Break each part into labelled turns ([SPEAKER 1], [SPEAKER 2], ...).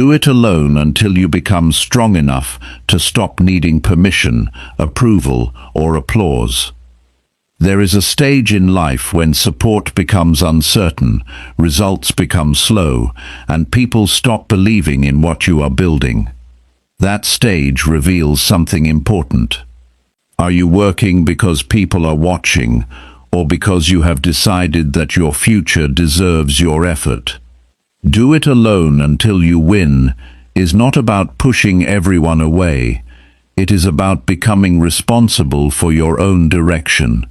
[SPEAKER 1] Do it alone until you become strong enough to stop needing permission, approval, or applause. There is a stage in life when support becomes uncertain, results become slow, and people stop believing in what you are building. That stage reveals something important. Are you working because people are watching, or because you have decided that your future deserves your effort? Do it alone until you win is not about pushing everyone away. It is about becoming responsible for your own direction.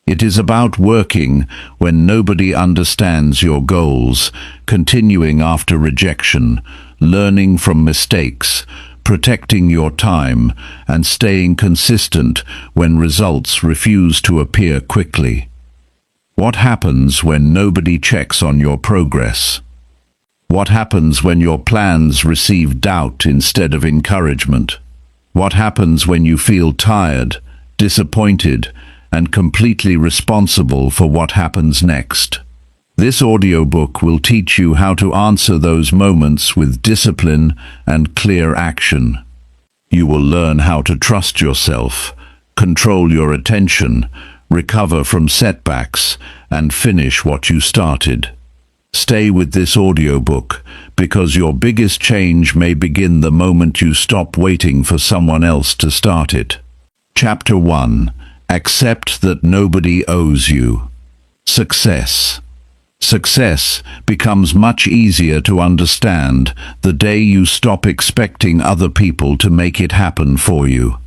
[SPEAKER 1] It is about working when nobody understands your goals, continuing after rejection, learning from mistakes, protecting your time, and staying consistent when results refuse to appear quickly. What happens when nobody checks on your progress? What happens when your plans receive doubt instead of encouragement? What happens when you feel tired, disappointed, and completely responsible for what happens next? This audiobook will teach you how to answer those moments with discipline and clear action. You will learn how to trust yourself, control your attention, recover from setbacks, and finish what you started. Stay with this audiobook because your biggest change may begin the moment you stop waiting for someone else to start it. Chapter 1. Accept that nobody owes you. Success. Success becomes much easier to understand the day you stop expecting other people to make it happen for you.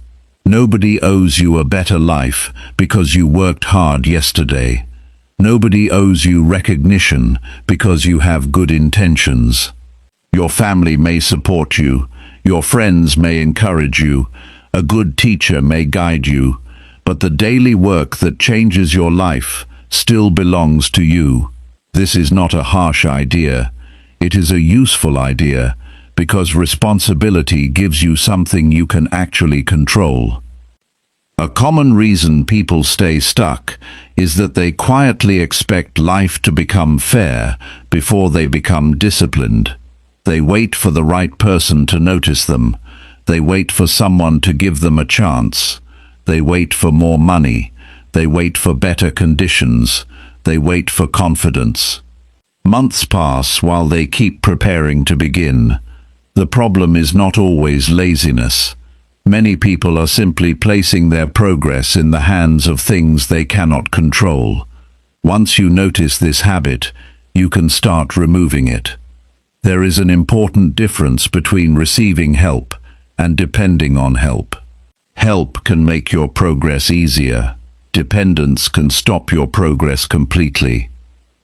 [SPEAKER 1] Nobody owes you a better life because you worked hard yesterday. Nobody owes you recognition because you have good intentions. Your family may support you, your friends may encourage you, a good teacher may guide you, but the daily work that changes your life still belongs to you. This is not a harsh idea. It is a useful idea because responsibility gives you something you can actually control. A common reason people stay stuck is that they quietly expect life to become fair before they become disciplined. They wait for the right person to notice them. They wait for someone to give them a chance. They wait for more money. They wait for better conditions. They wait for confidence. Months pass while they keep preparing to begin. The problem is not always laziness. Many people are simply placing their progress in the hands of things they cannot control. Once you notice this habit, you can start removing it. There is an important difference between receiving help and depending on help. Help can make your progress easier. Dependence can stop your progress completely.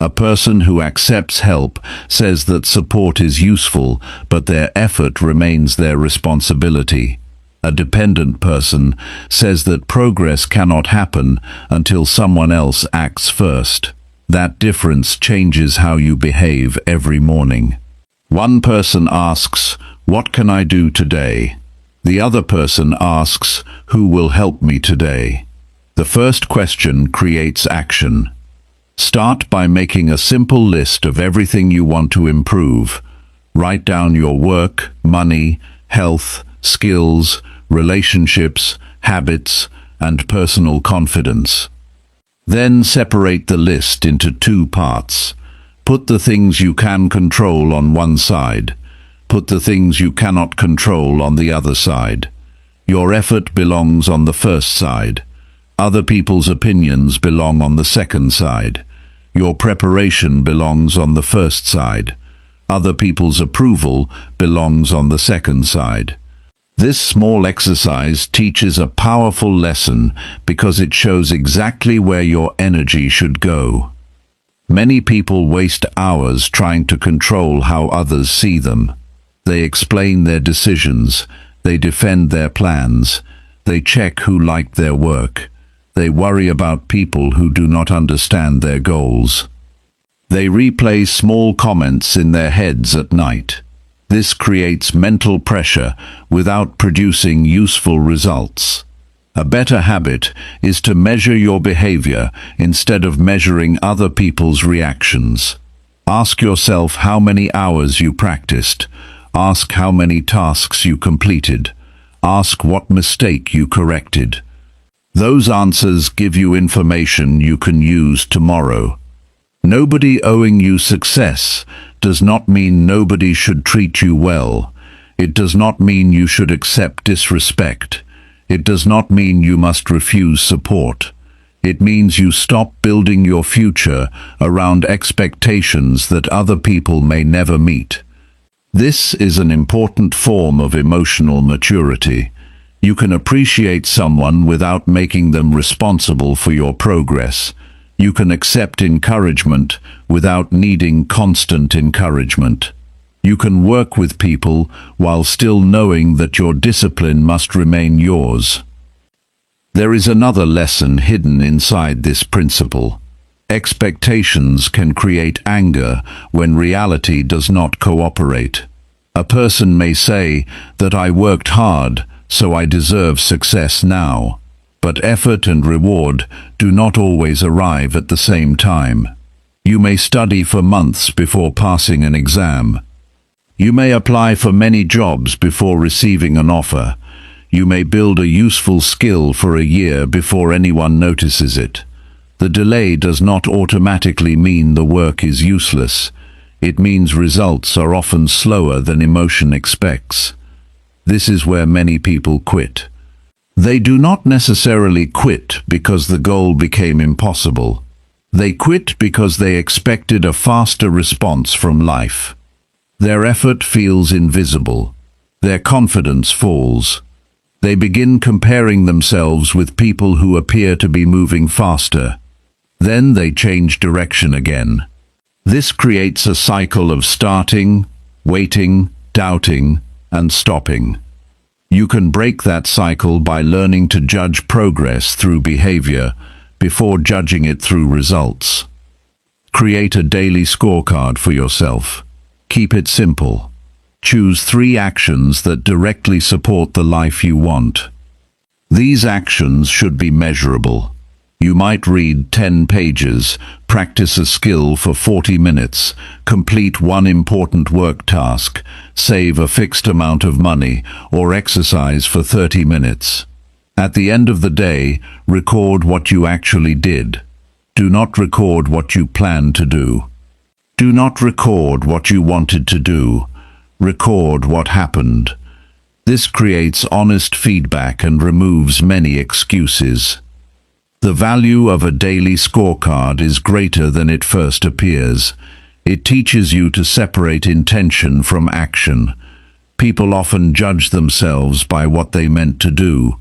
[SPEAKER 1] A person who accepts help says that support is useful, but their effort remains their responsibility. A dependent person says that progress cannot happen until someone else acts first. That difference changes how you behave every morning. One person asks, "What can I do today?" The other person asks, "Who will help me today?" The first question creates action. Start by making a simple list of everything you want to improve. Write down your work, money, health, skills, relationships, habits, and personal confidence. Then separate the list into two parts. Put the things you can control on one side. Put the things you cannot control on the other side. Your effort belongs on the first side. Other people's opinions belong on the second side. Your preparation belongs on the first side. Other people's approval belongs on the second side. This small exercise teaches a powerful lesson because it shows exactly where your energy should go. Many people waste hours trying to control how others see them. They explain their decisions, they defend their plans, they check who liked their work, they worry about people who do not understand their goals. They replay small comments in their heads at night. This creates mental pressure without producing useful results. A better habit is to measure your behavior instead of measuring other people's reactions. Ask yourself how many hours you practiced, Ask how many tasks you completed. Ask what mistake you corrected. Those answers give you information you can use tomorrow. Nobody owing you success does not mean nobody should treat you well. It does not mean you should accept disrespect. It does not mean you must refuse support. It means you stop building your future around expectations that other people may never meet. This is an important form of emotional maturity. You can appreciate someone without making them responsible for your progress. You can accept encouragement without needing constant encouragement. You can work with people while still knowing that your discipline must remain yours. There is another lesson hidden inside this principle. Expectations can create anger when reality does not cooperate. A person may say that I worked hard, so I deserve success now. But effort and reward do not always arrive at the same time. You may study for months before passing an exam. You may apply for many jobs before receiving an offer. You may build a useful skill for a year before anyone notices it. The delay does not automatically mean the work is useless. It means results are often slower than emotion expects. This is where many people quit. They do not necessarily quit because the goal became impossible. They quit because they expected a faster response from life. Their effort feels invisible. Their confidence falls. They begin comparing themselves with people who appear to be moving faster. Then they change direction again. This creates a cycle of starting, waiting, doubting, and stopping. You can break that cycle by learning to judge progress through behavior before judging it through results. Create a daily scorecard for yourself. Keep it simple. Choose 3 actions that directly support the life you want. These actions should be measurable. You might read 10 pages, practice a skill for 40 minutes, complete one important work task, save a fixed amount of money, or exercise for 30 minutes. At the end of the day, record what you actually did. Do not record what you planned to do. Do not record what you wanted to do. Record what happened. This creates honest feedback and removes many excuses. The value of a daily scorecard is greater than it first appears. It teaches you to separate intention from action. People often judge themselves by what they meant to do.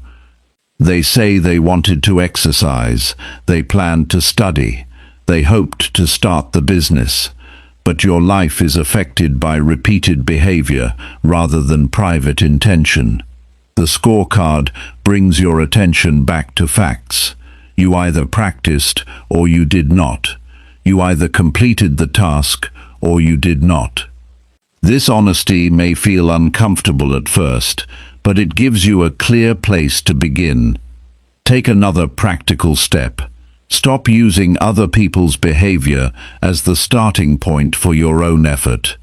[SPEAKER 1] They say they wanted to exercise, they planned to study, they hoped to start the business. But your life is affected by repeated behavior rather than private intention. The scorecard brings your attention back to facts. You either practiced or you did not. You either completed the task or you did not. This honesty may feel uncomfortable at first, but it gives you a clear place to begin. Take another practical step. Stop using other people's behavior as the starting point for your own effort.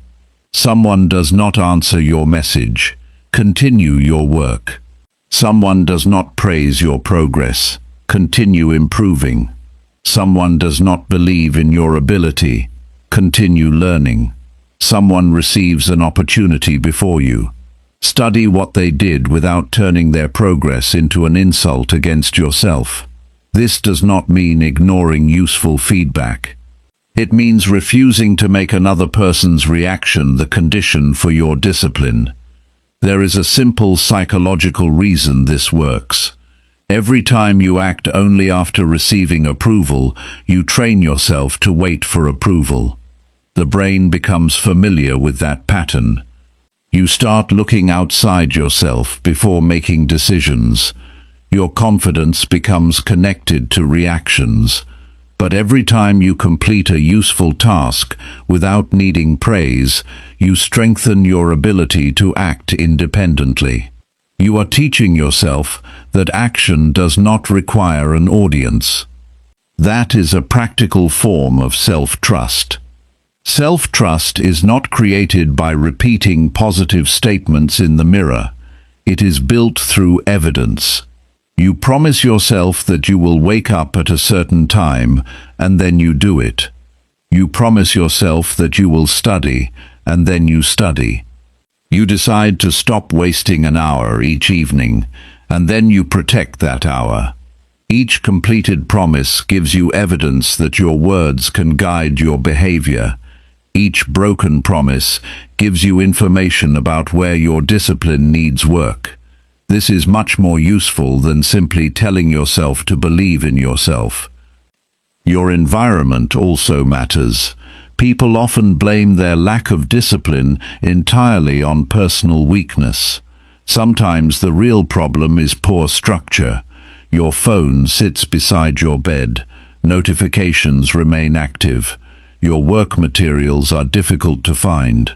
[SPEAKER 1] Someone does not answer your message. Continue your work. Someone does not praise your progress. Continue improving. Someone does not believe in your ability. Continue learning. Someone receives an opportunity before you. Study what they did without turning their progress into an insult against yourself. This does not mean ignoring useful feedback. It means refusing to make another person's reaction the condition for your discipline. There is a simple psychological reason this works. Every time you act only after receiving approval, you train yourself to wait for approval. The brain becomes familiar with that pattern. You start looking outside yourself before making decisions. Your confidence becomes connected to reactions. But every time you complete a useful task without needing praise, you strengthen your ability to act independently. You are teaching yourself that action does not require an audience. That is a practical form of self-trust. Self-trust is not created by repeating positive statements in the mirror. It is built through evidence. You promise yourself that you will wake up at a certain time, and then you do it. You promise yourself that you will study, and then you study. You decide to stop wasting an hour each evening, and then you protect that hour. Each completed promise gives you evidence that your words can guide your behavior. Each broken promise gives you information about where your discipline needs work. This is much more useful than simply telling yourself to believe in yourself. Your environment also matters. People often blame their lack of discipline entirely on personal weakness. Sometimes the real problem is poor structure. Your phone sits beside your bed. Notifications remain active. Your work materials are difficult to find.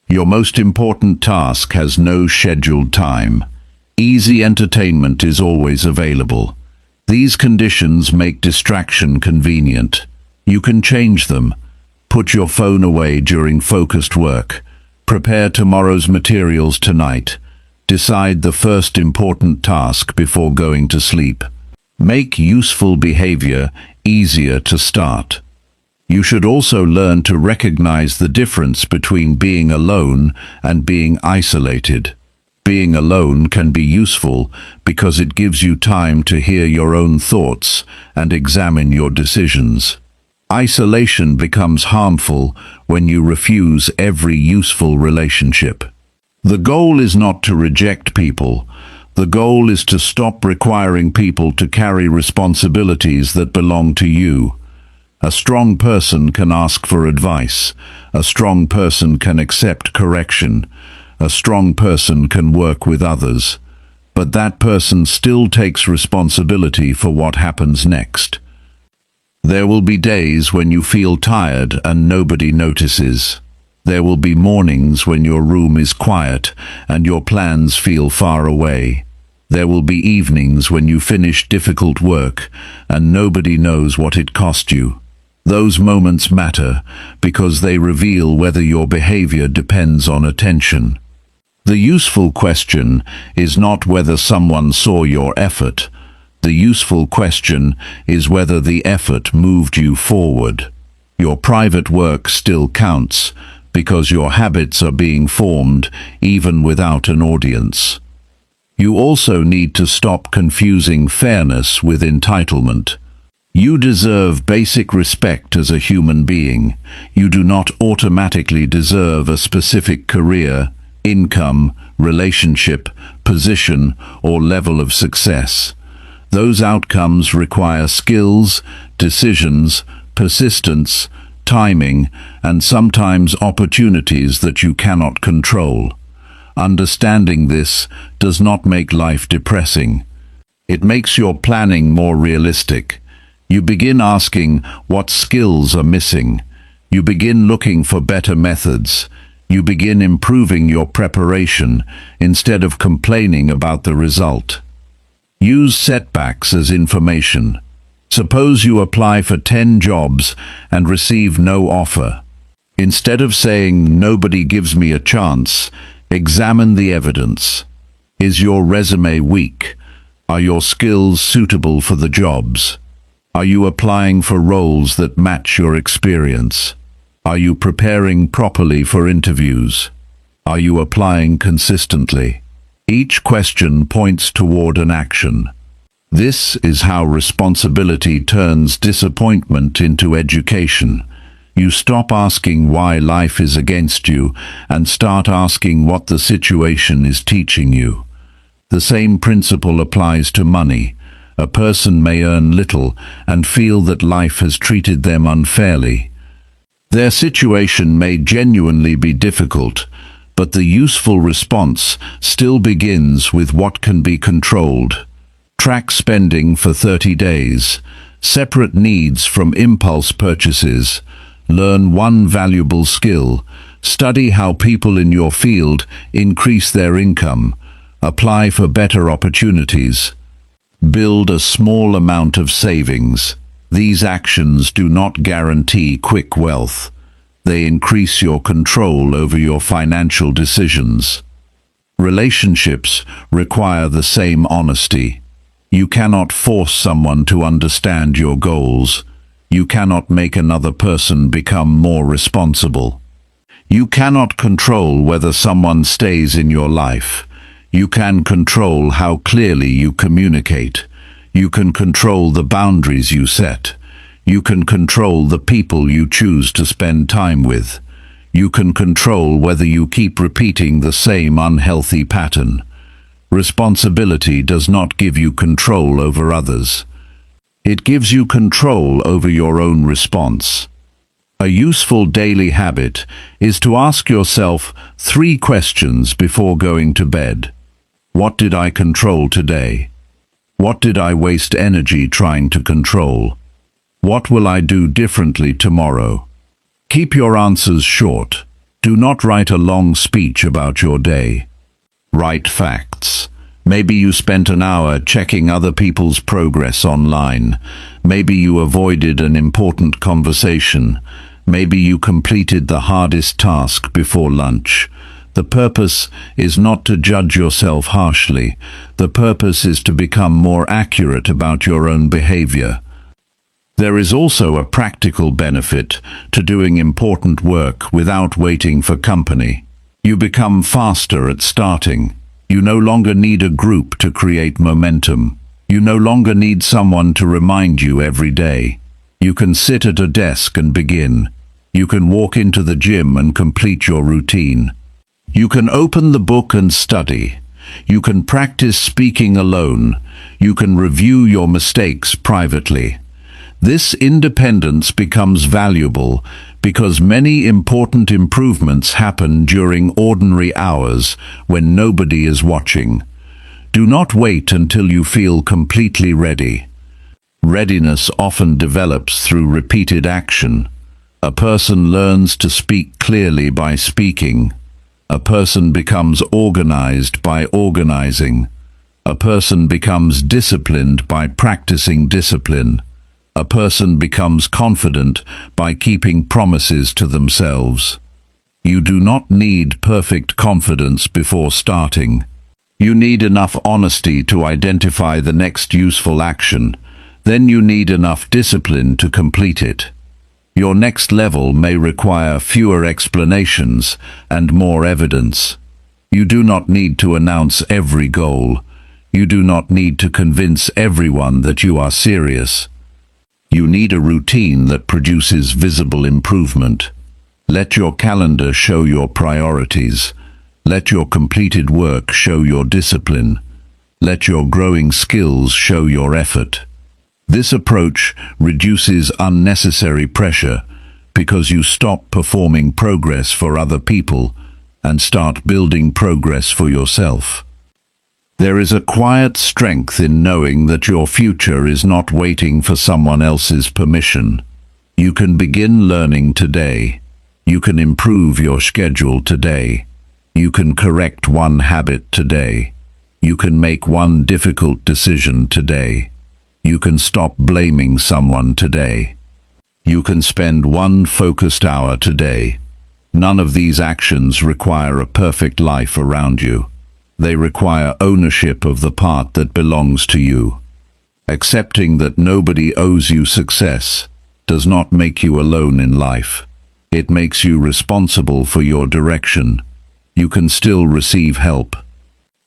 [SPEAKER 1] Your most important task has no scheduled time. Easy entertainment is always available. These conditions make distraction convenient. You can change them. Put your phone away during focused work. Prepare tomorrow's materials tonight. Decide the first important task before going to sleep. Make useful behavior easier to start. You should also learn to recognize the difference between being alone and being isolated. Being alone can be useful because it gives you time to hear your own thoughts and examine your decisions. Isolation becomes harmful when you refuse every useful relationship. The goal is not to reject people. The goal is to stop requiring people to carry responsibilities that belong to you. A strong person can ask for advice. A strong person can accept correction. A strong person can work with others. But that person still takes responsibility for what happens next. There will be days when you feel tired and nobody notices. There will be mornings when your room is quiet and your plans feel far away. There will be evenings when you finish difficult work and nobody knows what it cost you. Those moments matter because they reveal whether your behavior depends on attention. The useful question is not whether someone saw your effort. The useful question is whether the effort moved you forward. Your private work still counts because your habits are being formed even without an audience. You also need to stop confusing fairness with entitlement. You deserve basic respect as a human being. You do not automatically deserve a specific career, income, relationship, position, or level of success. Those outcomes require skills, decisions, persistence, timing, and sometimes opportunities that you cannot control. Understanding this does not make life depressing. It makes your planning more realistic. You begin asking what skills are missing. You begin looking for better methods. You begin improving your preparation instead of complaining about the result. Use setbacks as information. Suppose you apply for 10 jobs and receive no offer. Instead of saying, "Nobody gives me a chance," examine the evidence. Is your resume weak? Are your skills suitable for the jobs? Are you applying for roles that match your experience? Are you preparing properly for interviews? Are you applying consistently? Each question points toward an action. This is how responsibility turns disappointment into education. You stop asking why life is against you and start asking what the situation is teaching you. The same principle applies to money. A person may earn little and feel that life has treated them unfairly. Their situation may genuinely be difficult, but the useful response still begins with what can be controlled. Track spending for 30 days. Separate needs from impulse purchases. Learn one valuable skill. Study how people in your field increase their income. Apply for better opportunities. Build a small amount of savings. These actions do not guarantee quick wealth. They increase your control over your financial decisions. Relationships require the same honesty. You cannot force someone to understand your goals. You cannot make another person become more responsible. You cannot control whether someone stays in your life. You can control how clearly you communicate. You can control the boundaries you set. You can control the people you choose to spend time with. You can control whether you keep repeating the same unhealthy pattern. Responsibility does not give you control over others. It gives you control over your own response. A useful daily habit is to ask yourself 3 questions before going to bed. What did I control today? What did I waste energy trying to control? What will I do differently tomorrow? Keep your answers short. Do not write a long speech about your day. Write facts. Maybe you spent an hour checking other people's progress online. Maybe you avoided an important conversation. Maybe you completed the hardest task before lunch. The purpose is not to judge yourself harshly. The purpose is to become more accurate about your own behavior. There is also a practical benefit to doing important work without waiting for company. You become faster at starting. You no longer need a group to create momentum. You no longer need someone to remind you every day. You can sit at a desk and begin. You can walk into the gym and complete your routine. You can open the book and study. You can practice speaking alone. You can review your mistakes privately. This independence becomes valuable because many important improvements happen during ordinary hours when nobody is watching. Do not wait until you feel completely ready. Readiness often develops through repeated action. A person learns to speak clearly by speaking. A person becomes organized by organizing. A person becomes disciplined by practicing discipline. A person becomes confident by keeping promises to themselves. You do not need perfect confidence before starting. You need enough honesty to identify the next useful action. Then you need enough discipline to complete it. Your next level may require fewer explanations and more evidence. You do not need to announce every goal. You do not need to convince everyone that you are serious. You need a routine that produces visible improvement. Let your calendar show your priorities. Let your completed work show your discipline. Let your growing skills show your effort. This approach reduces unnecessary pressure because you stop performing progress for other people and start building progress for yourself. There is a quiet strength in knowing that your future is not waiting for someone else's permission. You can begin learning today. You can improve your schedule today. You can correct one habit today. You can make one difficult decision today. You can stop blaming someone today. You can spend one focused hour today. None of these actions require a perfect life around you. They require ownership of the part that belongs to you. Accepting that nobody owes you success does not make you alone in life. It makes you responsible for your direction. You can still receive help.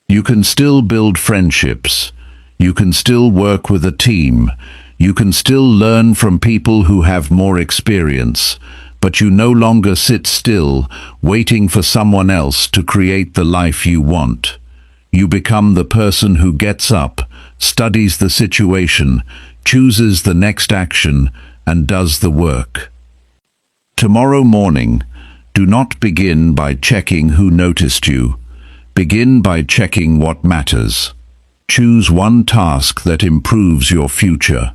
[SPEAKER 1] You can still build friendships. You can still work with a team. You can still learn from people who have more experience. But you no longer sit still, waiting for someone else to create the life you want. You become the person who gets up, studies the situation, chooses the next action, and does the work. Tomorrow morning, do not begin by checking who noticed you. Begin by checking what matters. Choose one task that improves your future.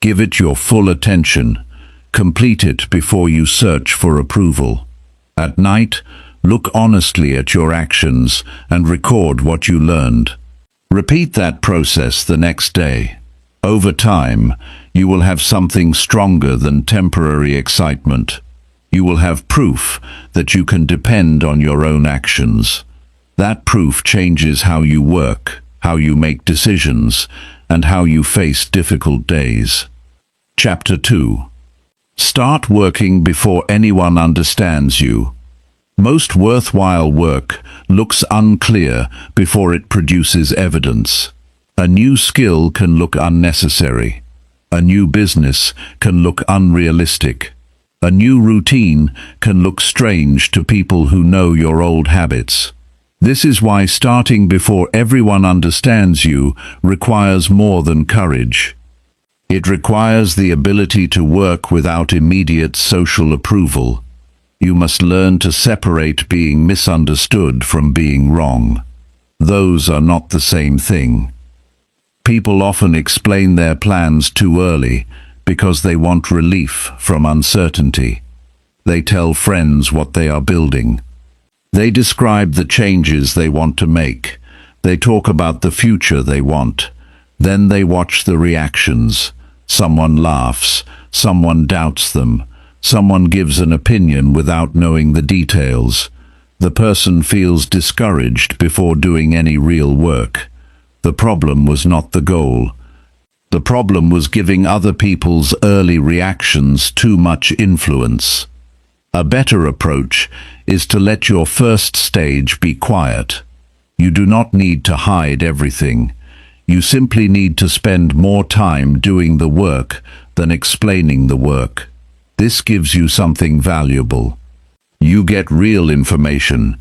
[SPEAKER 1] Give it your full attention. Complete it before you search for approval. At night, look honestly at your actions and record what you learned. Repeat that process the next day. Over time, you will have something stronger than temporary excitement. You will have proof that you can depend on your own actions. That proof changes how you work, how you make decisions, and how you face difficult days. Chapter 2. Start working before anyone understands you. Most worthwhile work looks unclear before it produces evidence. A new skill can look unnecessary. A new business can look unrealistic. A new routine can look strange to people who know your old habits. This is why starting before everyone understands you requires more than courage. It requires the ability to work without immediate social approval. You must learn to separate being misunderstood from being wrong. Those are not the same thing. People often explain their plans too early because they want relief from uncertainty. They tell friends what they are building. They describe the changes they want to make. They talk about the future they want. Then they watch the reactions. Someone laughs. Someone doubts them. Someone gives an opinion without knowing the details. The person feels discouraged before doing any real work. The problem was not the goal. The problem was giving other people's early reactions too much influence. A better approach is to let your first stage be quiet. You do not need to hide everything. You simply need to spend more time doing the work than explaining the work. This gives you something valuable. You get real information.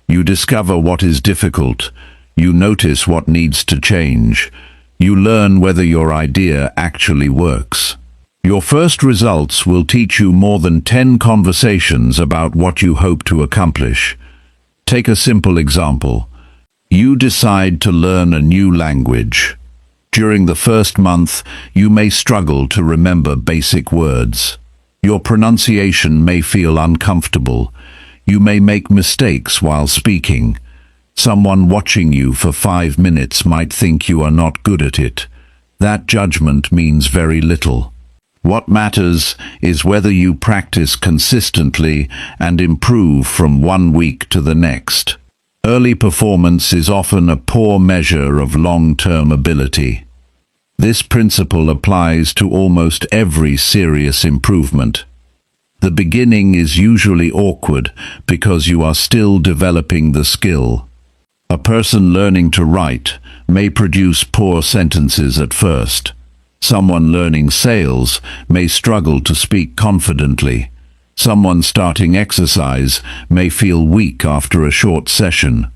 [SPEAKER 1] You discover what is difficult. You notice what needs to change. You learn whether your idea actually works. Your first results will teach you more than 10 conversations about what you hope to accomplish. Take a simple example. You decide to learn a new language. During the first month, you may struggle to remember basic words. Your pronunciation may feel uncomfortable. You may make mistakes while speaking. Someone watching you for 5 minutes might think you are not good at it. That judgment means very little. What matters is whether you practice consistently and improve from one week to the next. Early performance is often a poor measure of long-term ability. This principle applies to almost every serious improvement. The beginning is usually awkward because you are still developing the skill. A person learning to write may produce poor sentences at first. Someone learning sales may struggle to speak confidently. Someone starting exercise may feel weak after a short session.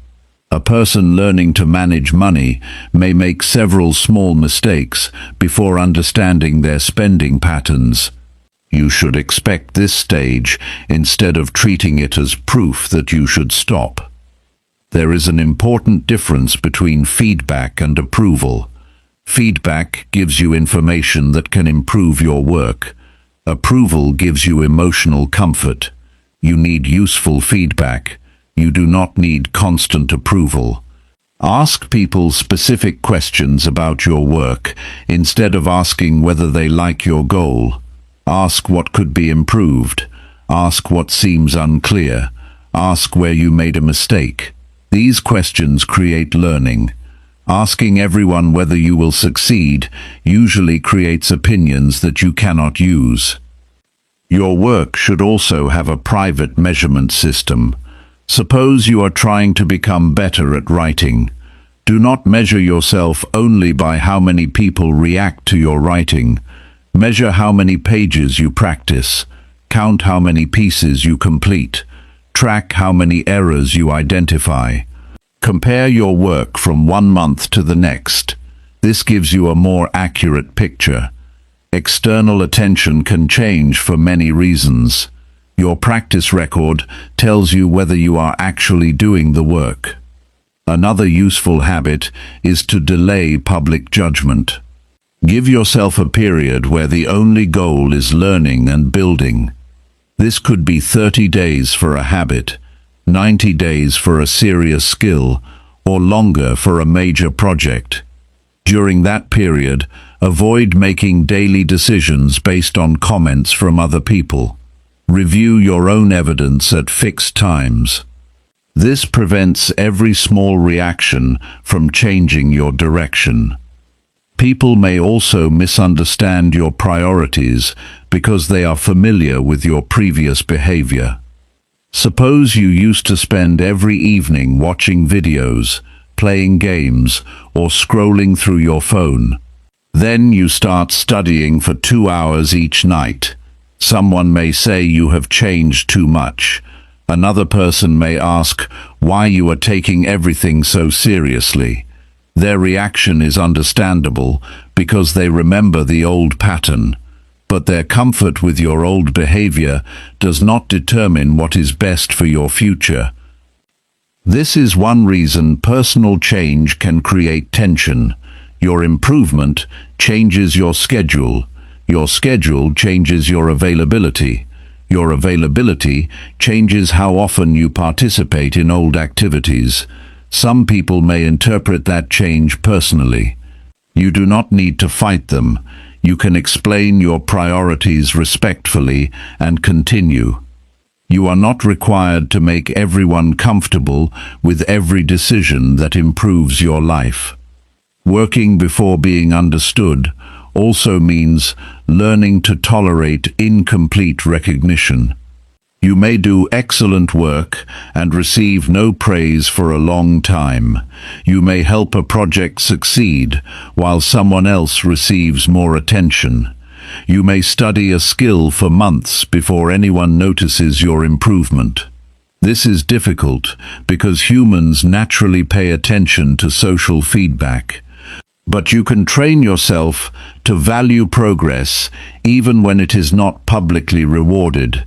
[SPEAKER 1] A person learning to manage money may make several small mistakes before understanding their spending patterns. You should expect this stage instead of treating it as proof that you should stop. There is an important difference between feedback and approval. Feedback gives you information that can improve your work. Approval gives you emotional comfort. You need useful feedback. You do not need constant approval. Ask people specific questions about your work instead of asking whether they like your goal. Ask what could be improved. Ask what seems unclear. Ask where you made a mistake. These questions create learning. Asking everyone whether you will succeed usually creates opinions that you cannot use. Your work should also have a private measurement system. Suppose you are trying to become better at writing. Do not measure yourself only by how many people react to your writing. Measure how many pages you practice. Count how many pieces you complete. Track how many errors you identify. Compare your work from 1 month to the next. This gives you a more accurate picture. External attention can change for many reasons. Your practice record tells you whether you are actually doing the work. Another useful habit is to delay public judgment. Give yourself a period where the only goal is learning and building. This could be 30 days for a habit, 90 days for a serious skill, or longer for a major project. During that period, avoid making daily decisions based on comments from other people. Review your own evidence at fixed times. This prevents every small reaction from changing your direction. People may also misunderstand your priorities because they are familiar with your previous behavior. Suppose you used to spend every evening watching videos, playing games, or scrolling through your phone. Then you start studying for 2 hours each night. Someone may say you have changed too much. Another person may ask why you are taking everything so seriously. Their reaction is understandable because they remember the old pattern, but their comfort with your old behavior does not determine what is best for your future. This is one reason personal change can create tension. Your improvement changes your schedule. Your schedule changes your availability. Your availability changes how often you participate in old activities. Some people may interpret that change personally. You do not need to fight them. You can explain your priorities respectfully and continue. You are not required to make everyone comfortable with every decision that improves your life. Working before being understood also means learning to tolerate incomplete recognition. You may do excellent work and receive no praise for a long time. You may help a project succeed while someone else receives more attention. You may study a skill for months before anyone notices your improvement. This is difficult because humans naturally pay attention to social feedback. But you can train yourself to value progress even when it is not publicly rewarded.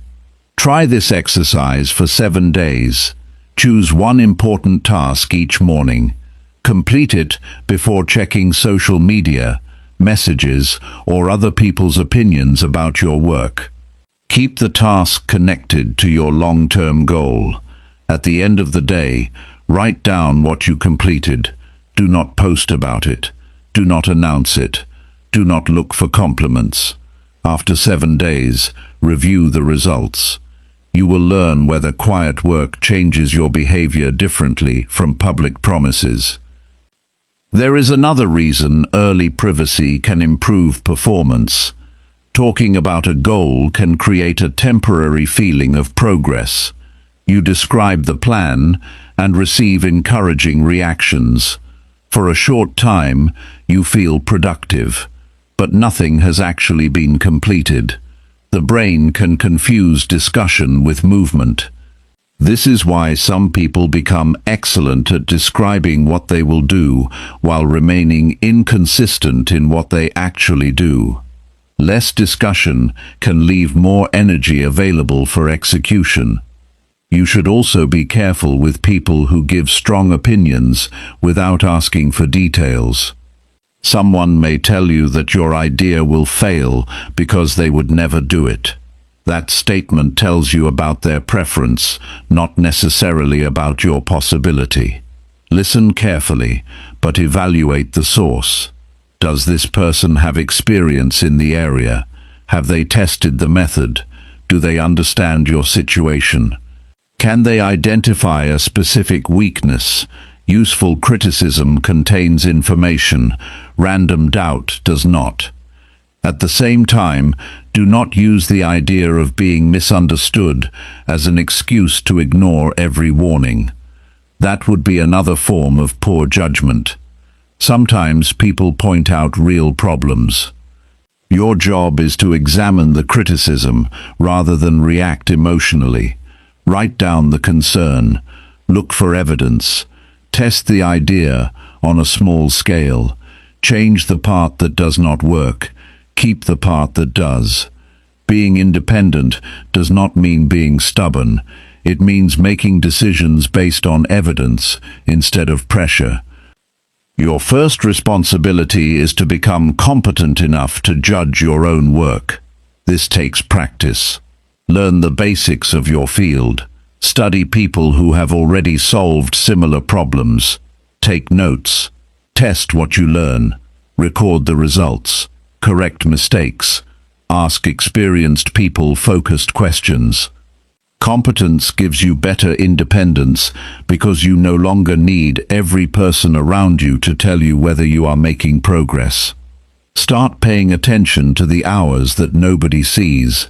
[SPEAKER 1] Try this exercise for 7 days. Choose one important task each morning. Complete it before checking social media, messages, or other people's opinions about your work. Keep the task connected to your long-term goal. At the end of the day, write down what you completed. Do not post about it. Do not announce it. Do not look for compliments. After 7 days, review the results. You will learn whether quiet work changes your behavior differently from public promises. There is another reason early privacy can improve performance. Talking about a goal can create a temporary feeling of progress. You describe the plan and receive encouraging reactions. For a short time, you feel productive, but nothing has actually been completed. The brain can confuse discussion with movement. This is why some people become excellent at describing what they will do while remaining inconsistent in what they actually do. Less discussion can leave more energy available for execution. You should also be careful with people who give strong opinions without asking for details. Someone may tell you that your idea will fail because they would never do it. That statement tells you about their preference, not necessarily about your possibility. Listen carefully, but evaluate the source. Does this person have experience in the area? Have they tested the method? Do they understand your situation? Can they identify a specific weakness? Useful criticism contains information. Random doubt does not. At the same time, do not use the idea of being misunderstood as an excuse to ignore every warning. That would be another form of poor judgment. Sometimes people point out real problems. Your job is to examine the criticism rather than react emotionally. Write down the concern. Look for evidence. Test the idea on a small scale. Change the part that does not work. Keep the part that does. Being independent does not mean being stubborn. It means making decisions based on evidence instead of pressure. Your first responsibility is to become competent enough to judge your own work. This takes practice. Learn the basics of your field. Study people who have already solved similar problems. Take notes. Test what you learn. Record the results. Correct mistakes. Ask experienced people focused questions. Competence gives you better independence because you no longer need every person around you to tell you whether you are making progress. Start paying attention to the hours that nobody sees.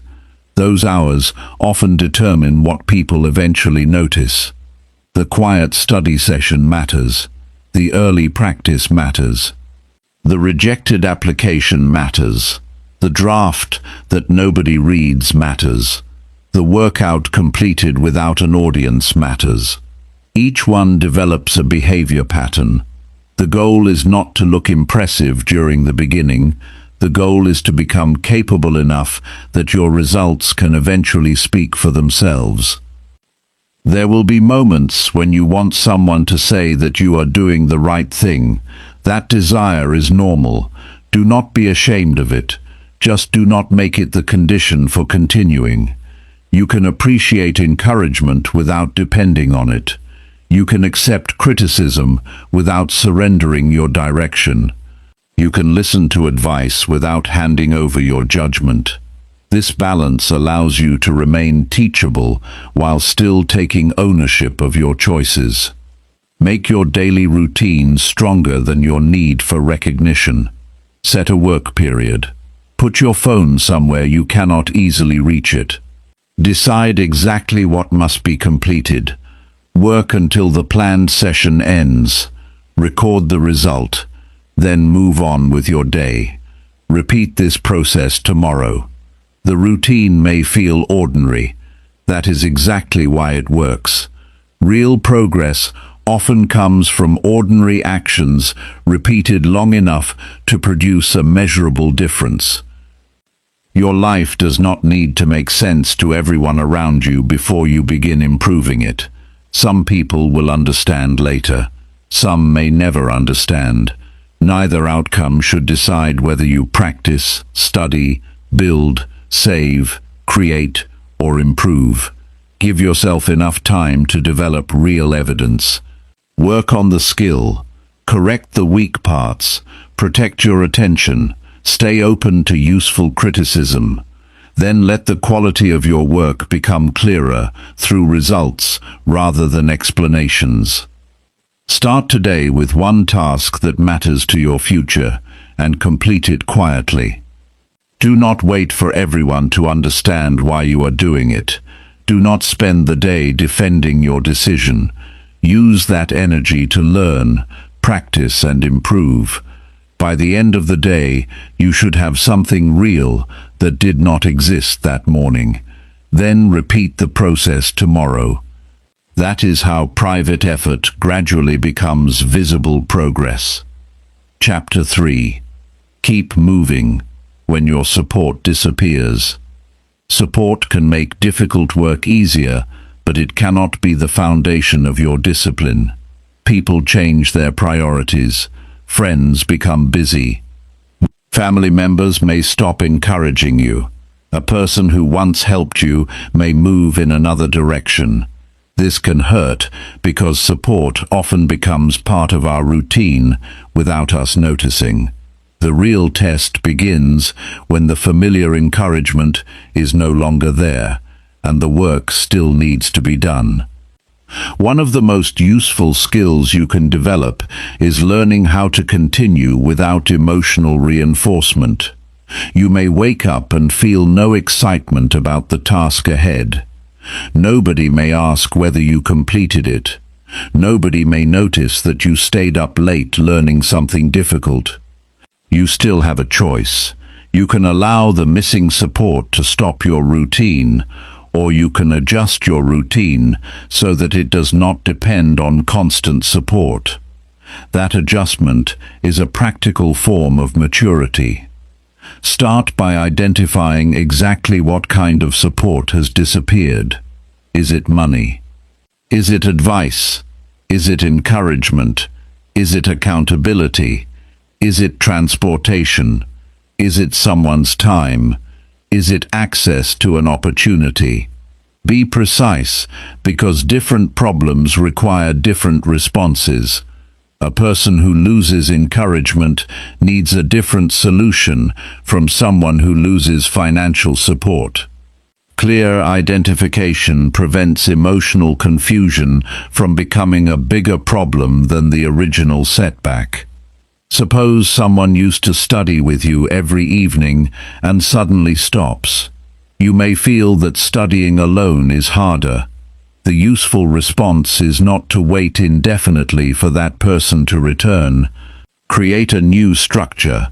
[SPEAKER 1] Those hours often determine what people eventually notice. The quiet study session matters. The early practice matters. The rejected application matters. The draft that nobody reads matters. The workout completed without an audience matters. Each one develops a behavior pattern. The goal is not to look impressive during the beginning. The goal is to become capable enough that your results can eventually speak for themselves. There will be moments when you want someone to say that you are doing the right thing. That desire is normal. Do not be ashamed of it. Just do not make it the condition for continuing. You can appreciate encouragement without depending on it. You can accept criticism without surrendering your direction. You can listen to advice without handing over your judgment. This balance allows you to remain teachable while still taking ownership of your choices. Make your daily routine stronger than your need for recognition. Set a work period. Put your phone somewhere you cannot easily reach it. Decide exactly what must be completed. Work until the planned session ends. Record the result. Then move on with your day. Repeat this process tomorrow. The routine may feel ordinary. That is exactly why it works. Real progress often comes from ordinary actions repeated long enough to produce a measurable difference. Your life does not need to make sense to everyone around you before you begin improving it. Some people will understand later. Some may never understand. Neither outcome should decide whether you practice, study, build, save, create, or improve. Give yourself enough time to develop real evidence. Work on the skill. Correct the weak parts. Protect your attention. Stay open to useful criticism. Then let the quality of your work become clearer through results rather than explanations. Start today with one task that matters to your future and complete it quietly. Do not wait for everyone to understand why you are doing it. Do not spend the day defending your decision. Use that energy to learn, practice, and improve. By the end of the day, you should have something real that did not exist that morning. Then repeat the process tomorrow. That is how private effort gradually becomes visible progress. Chapter 3. Keep moving when your support disappears. Support can make difficult work easier, but it cannot be the foundation of your discipline. People change their priorities. Friends become busy. Family members may stop encouraging you. A person who once helped you may move in another direction. This can hurt because support often becomes part of our routine without us noticing. The real test begins when the familiar encouragement is no longer there, and the work still needs to be done. One of the most useful skills you can develop is learning how to continue without emotional reinforcement. You may wake up and feel no excitement about the task ahead. Nobody may ask whether you completed it. Nobody may notice that you stayed up late learning something difficult. You still have a choice. You can allow the missing support to stop your routine, or you can adjust your routine so that it does not depend on constant support. That adjustment is a practical form of maturity. Start by identifying exactly what kind of support has disappeared. Is it money? Is it advice? Is it encouragement? Is it accountability? Is it transportation? Is it someone's time? Is it access to an opportunity? Be precise, because different problems require different responses. A person who loses encouragement needs a different solution from someone who loses financial support. Clear identification prevents emotional confusion from becoming a bigger problem than the original setback. Suppose someone used to study with you every evening and suddenly stops. You may feel that studying alone is harder. The useful response is not to wait indefinitely for that person to return. Create a new structure.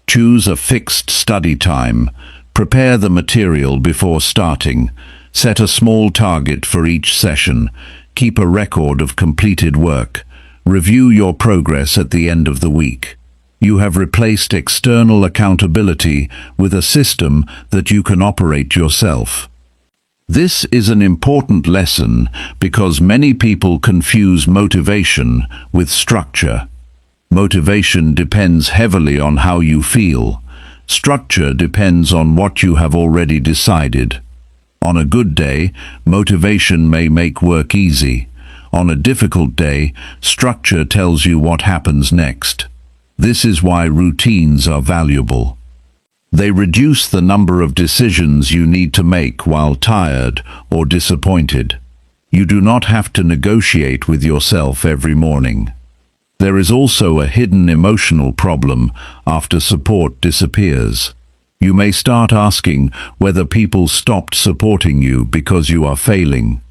[SPEAKER 1] Choose a fixed study time. Prepare the material before starting. Set a small target for each session. Keep a record of completed work. Review your progress at the end of the week. You have replaced external accountability with a system that you can operate yourself. This is an important lesson because many people confuse motivation with structure. Motivation depends heavily on how you feel. Structure depends on what you have already decided. On a good day, motivation may make work easy. On a difficult day, structure tells you what happens next. This is why routines are valuable. They reduce the number of decisions you need to make while tired or disappointed. You do not have to negotiate with yourself every morning. There is also a hidden emotional problem after support disappears. You may start asking whether people stopped supporting you because you are failing.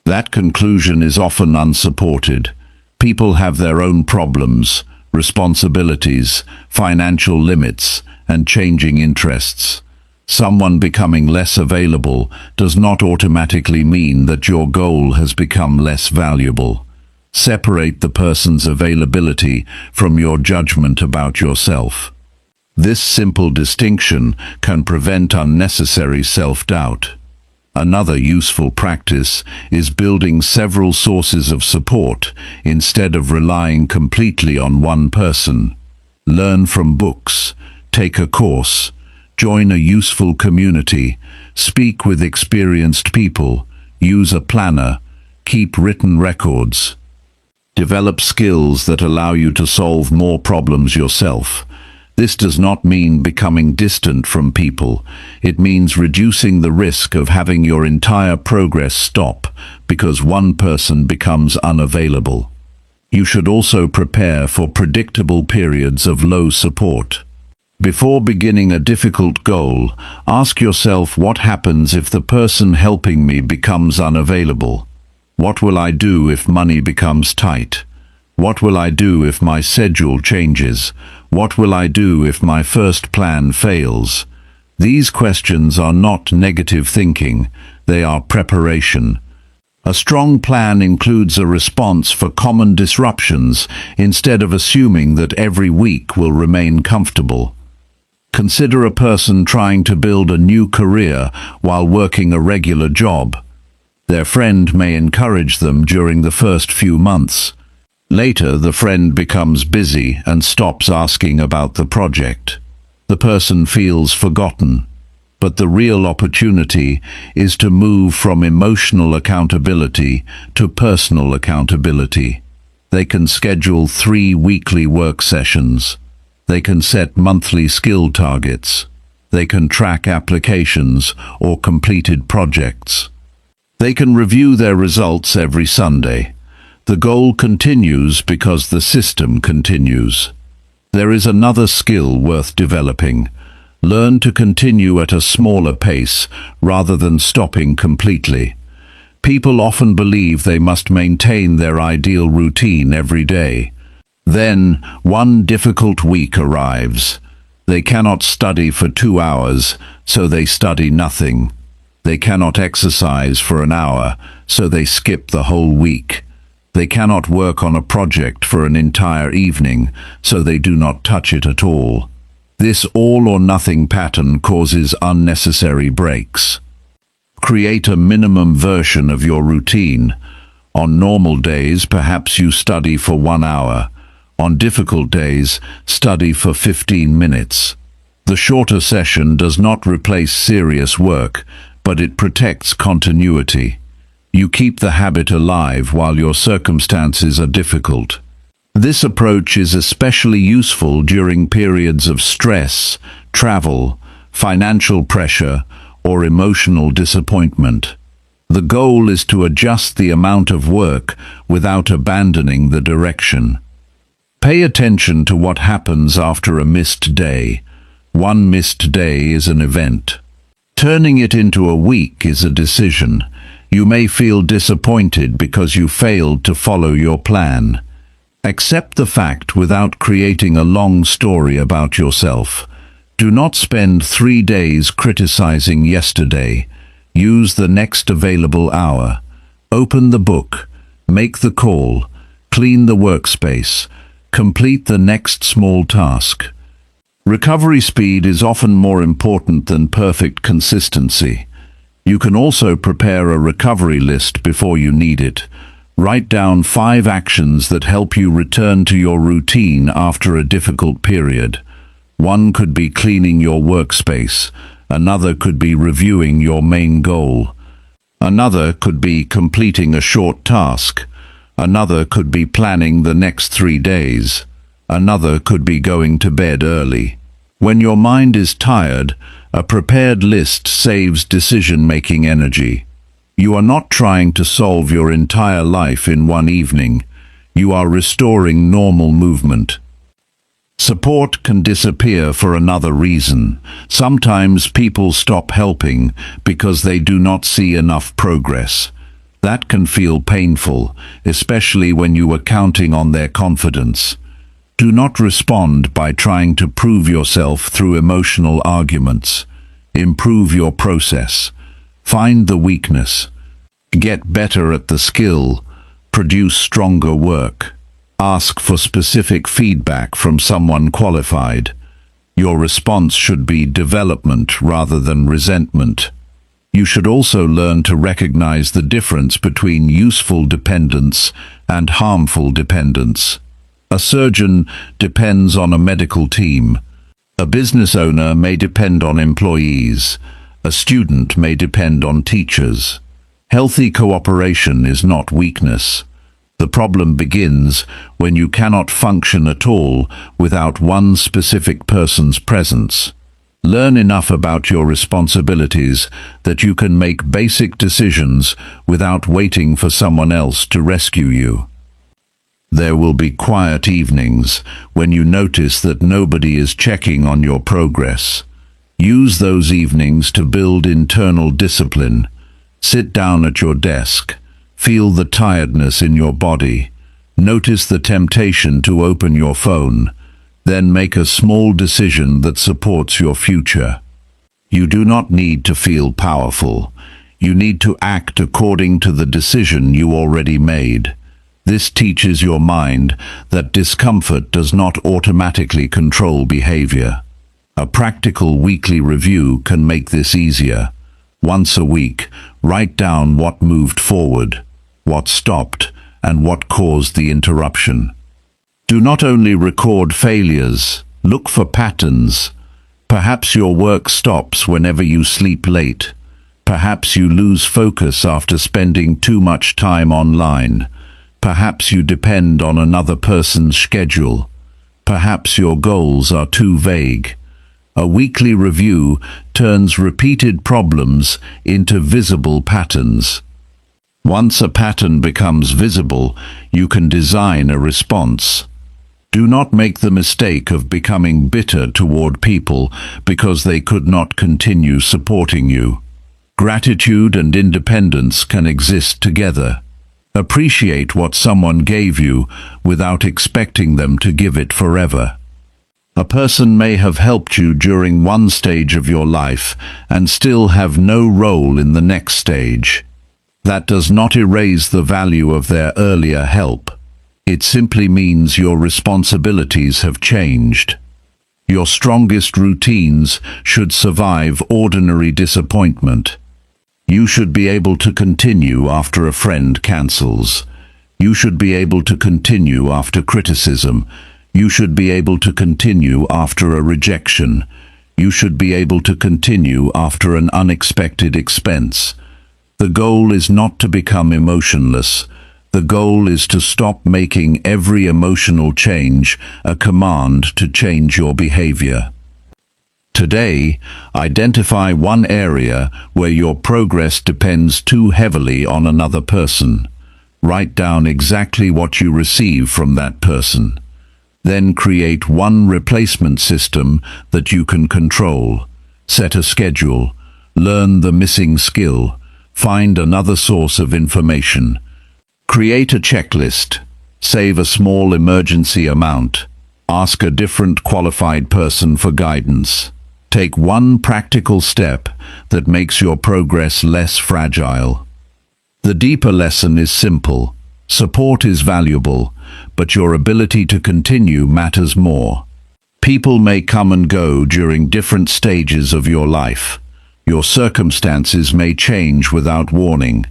[SPEAKER 1] That conclusion is often unsupported. People have their own problems, responsibilities, financial limits, and changing interests. Someone becoming less available does not automatically mean that your goal has become less valuable. Separate the person's availability from your judgment about yourself. This simple distinction can prevent unnecessary self-doubt. Another useful practice is building several sources of support instead of relying completely on one person. Learn from books, take a course, join a useful community, speak with experienced people, use a planner, keep written records. Develop skills that allow you to solve more problems yourself. This does not mean becoming distant from people. It means reducing the risk of having your entire progress stop because one person becomes unavailable. You should also prepare for predictable periods of low support. Before beginning a difficult goal, ask yourself what happens if the person helping me becomes unavailable. What will I do if money becomes tight? What will I do if my schedule changes? What will I do if my first plan fails? These questions are not negative thinking, they are preparation. A strong plan includes a response for common disruptions instead of assuming that every week will remain comfortable. Consider a person trying to build a new career while working a regular job. Their friend may encourage them during the first few months. Later, the friend becomes busy and stops asking about the project. The person feels forgotten. But the real opportunity is to move from emotional accountability to personal accountability. They can schedule 3 weekly work sessions. They can set monthly skill targets. They can track applications or completed projects. They can review their results every Sunday. The goal continues because the system continues. There is another skill worth developing. Learn to continue at a smaller pace rather than stopping completely. People often believe they must maintain their ideal routine every day. Then, one difficult week arrives. They cannot study for 2 hours, so they study nothing. They cannot exercise for an hour, so they skip the whole week. They cannot work on a project for an entire evening, so they do not touch it at all. This all-or-nothing pattern causes unnecessary breaks. Create a minimum version of your routine. On normal days, perhaps you study for 1 hour. On difficult days, study for 15 minutes. The shorter session does not replace serious work, but it protects continuity. You keep the habit alive while your circumstances are difficult. This approach is especially useful during periods of stress, travel, financial pressure, or emotional disappointment. The goal is to adjust the amount of work without abandoning the direction. Pay attention to what happens after a missed day. One missed day is an event. Turning it into a week is a decision. You may feel disappointed because you failed to follow your plan. Accept the fact without creating a long story about yourself. Do not spend 3 days criticizing yesterday. Use the next available hour. Open the book. Make the call. Clean the workspace. Complete the next small task. Recovery speed is often more important than perfect consistency. You can also prepare a recovery list before you need it. Write down 5 actions that help you return to your routine after a difficult period. One could be cleaning your workspace. Another could be reviewing your main goal. Another could be completing a short task. Another could be planning the next 3 days. Another could be going to bed early. When your mind is tired, a prepared list saves decision-making energy. You are not trying to solve your entire life in one evening. You are restoring normal movement. Support can disappear for another reason. Sometimes people stop helping because they do not see enough progress. That can feel painful, especially when you are counting on their confidence. Do not respond by trying to prove yourself through emotional arguments. Improve your process. Find the weakness. Get better at the skill. Produce stronger work. Ask for specific feedback from someone qualified. Your response should be development rather than resentment. You should also learn to recognize the difference between useful dependence and harmful dependence. A surgeon depends on a medical team. A business owner may depend on employees. A student may depend on teachers. Healthy cooperation is not weakness. The problem begins when you cannot function at all without one specific person's presence. Learn enough about your responsibilities that you can make basic decisions without waiting for someone else to rescue you. There will be quiet evenings when you notice that nobody is checking on your progress. Use those evenings to build internal discipline. Sit down at your desk. Feel the tiredness in your body. Notice the temptation to open your phone. Then make a small decision that supports your future. You do not need to feel powerful. You need to act according to the decision you already made. This teaches your mind that discomfort does not automatically control behavior. A practical weekly review can make this easier. Once a week, write down what moved forward, what stopped, and what caused the interruption. Do not only record failures, look for patterns. Perhaps your work stops whenever you sleep late. Perhaps you lose focus after spending too much time online. Perhaps you depend on another person's schedule. Perhaps your goals are too vague. A weekly review turns repeated problems into visible patterns. Once a pattern becomes visible, you can design a response. Do not make the mistake of becoming bitter toward people because they could not continue supporting you. Gratitude and independence can exist together. Appreciate what someone gave you without expecting them to give it forever. A person may have helped you during one stage of your life and still have no role in the next stage. That does not erase the value of their earlier help. It simply means your responsibilities have changed. Your strongest routines should survive ordinary disappointment. You should be able to continue after a friend cancels. You should be able to continue after criticism. You should be able to continue after a rejection. You should be able to continue after an unexpected expense. The goal is not to become emotionless. The goal is to stop making every emotional change a command to change your behavior. Today, identify one area where your progress depends too heavily on another person. Write down exactly what you receive from that person. Then create one replacement system that you can control. Set a schedule. Learn the missing skill. Find another source of information. Create a checklist. Save a small emergency amount. Ask a different qualified person for guidance. Take one practical step that makes your progress less fragile. The deeper lesson is simple. Support is valuable, but your ability to continue matters more. People may come and go during different stages of your life. Your circumstances may change without warning.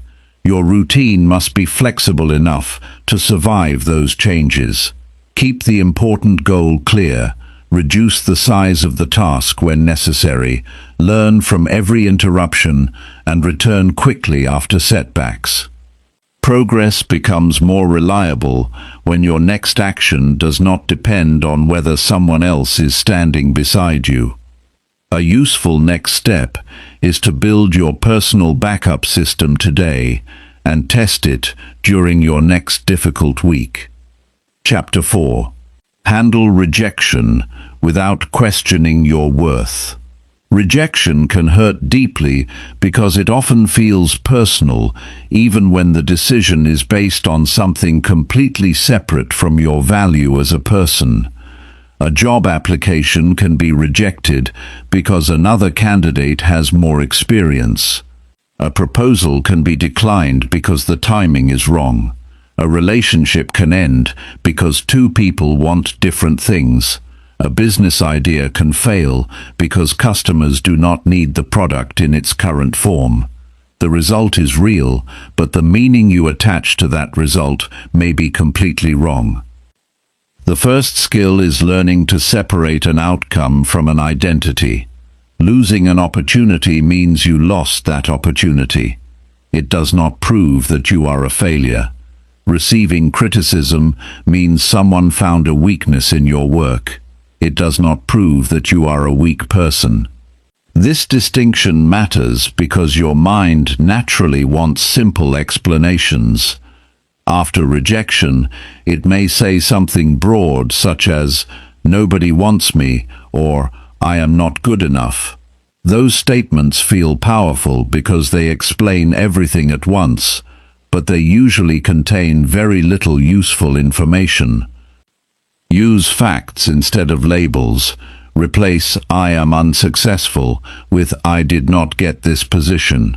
[SPEAKER 1] Your routine must be flexible enough to survive those changes. Keep the important goal clear. Reduce the size of the task when necessary. Learn from every interruption and return quickly after setbacks. Progress becomes more reliable when your next action does not depend on whether someone else is standing beside you. A useful next step is to build your personal backup system today and test it during your next difficult week. Chapter 4. Handle rejection without questioning your worth. Rejection can hurt deeply because it often feels personal, even when the decision is based on something completely separate from your value as a person. A job application can be rejected because another candidate has more experience. A proposal can be declined because the timing is wrong. A relationship can end because two people want different things. A business idea can fail because customers do not need the product in its current form. The result is real, but the meaning you attach to that result may be completely wrong. The first skill is learning to separate an outcome from an identity. Losing an opportunity means you lost that opportunity. It does not prove that you are a failure. Receiving criticism means someone found a weakness in your work. It does not prove that you are a weak person. This distinction matters because your mind naturally wants simple explanations. After rejection, it may say something broad such as, "Nobody wants me," or "I am not good enough." Those statements feel powerful because they explain everything at once, but they usually contain very little useful information. Use facts instead of labels. Replace "I am unsuccessful" with "I did not get this position."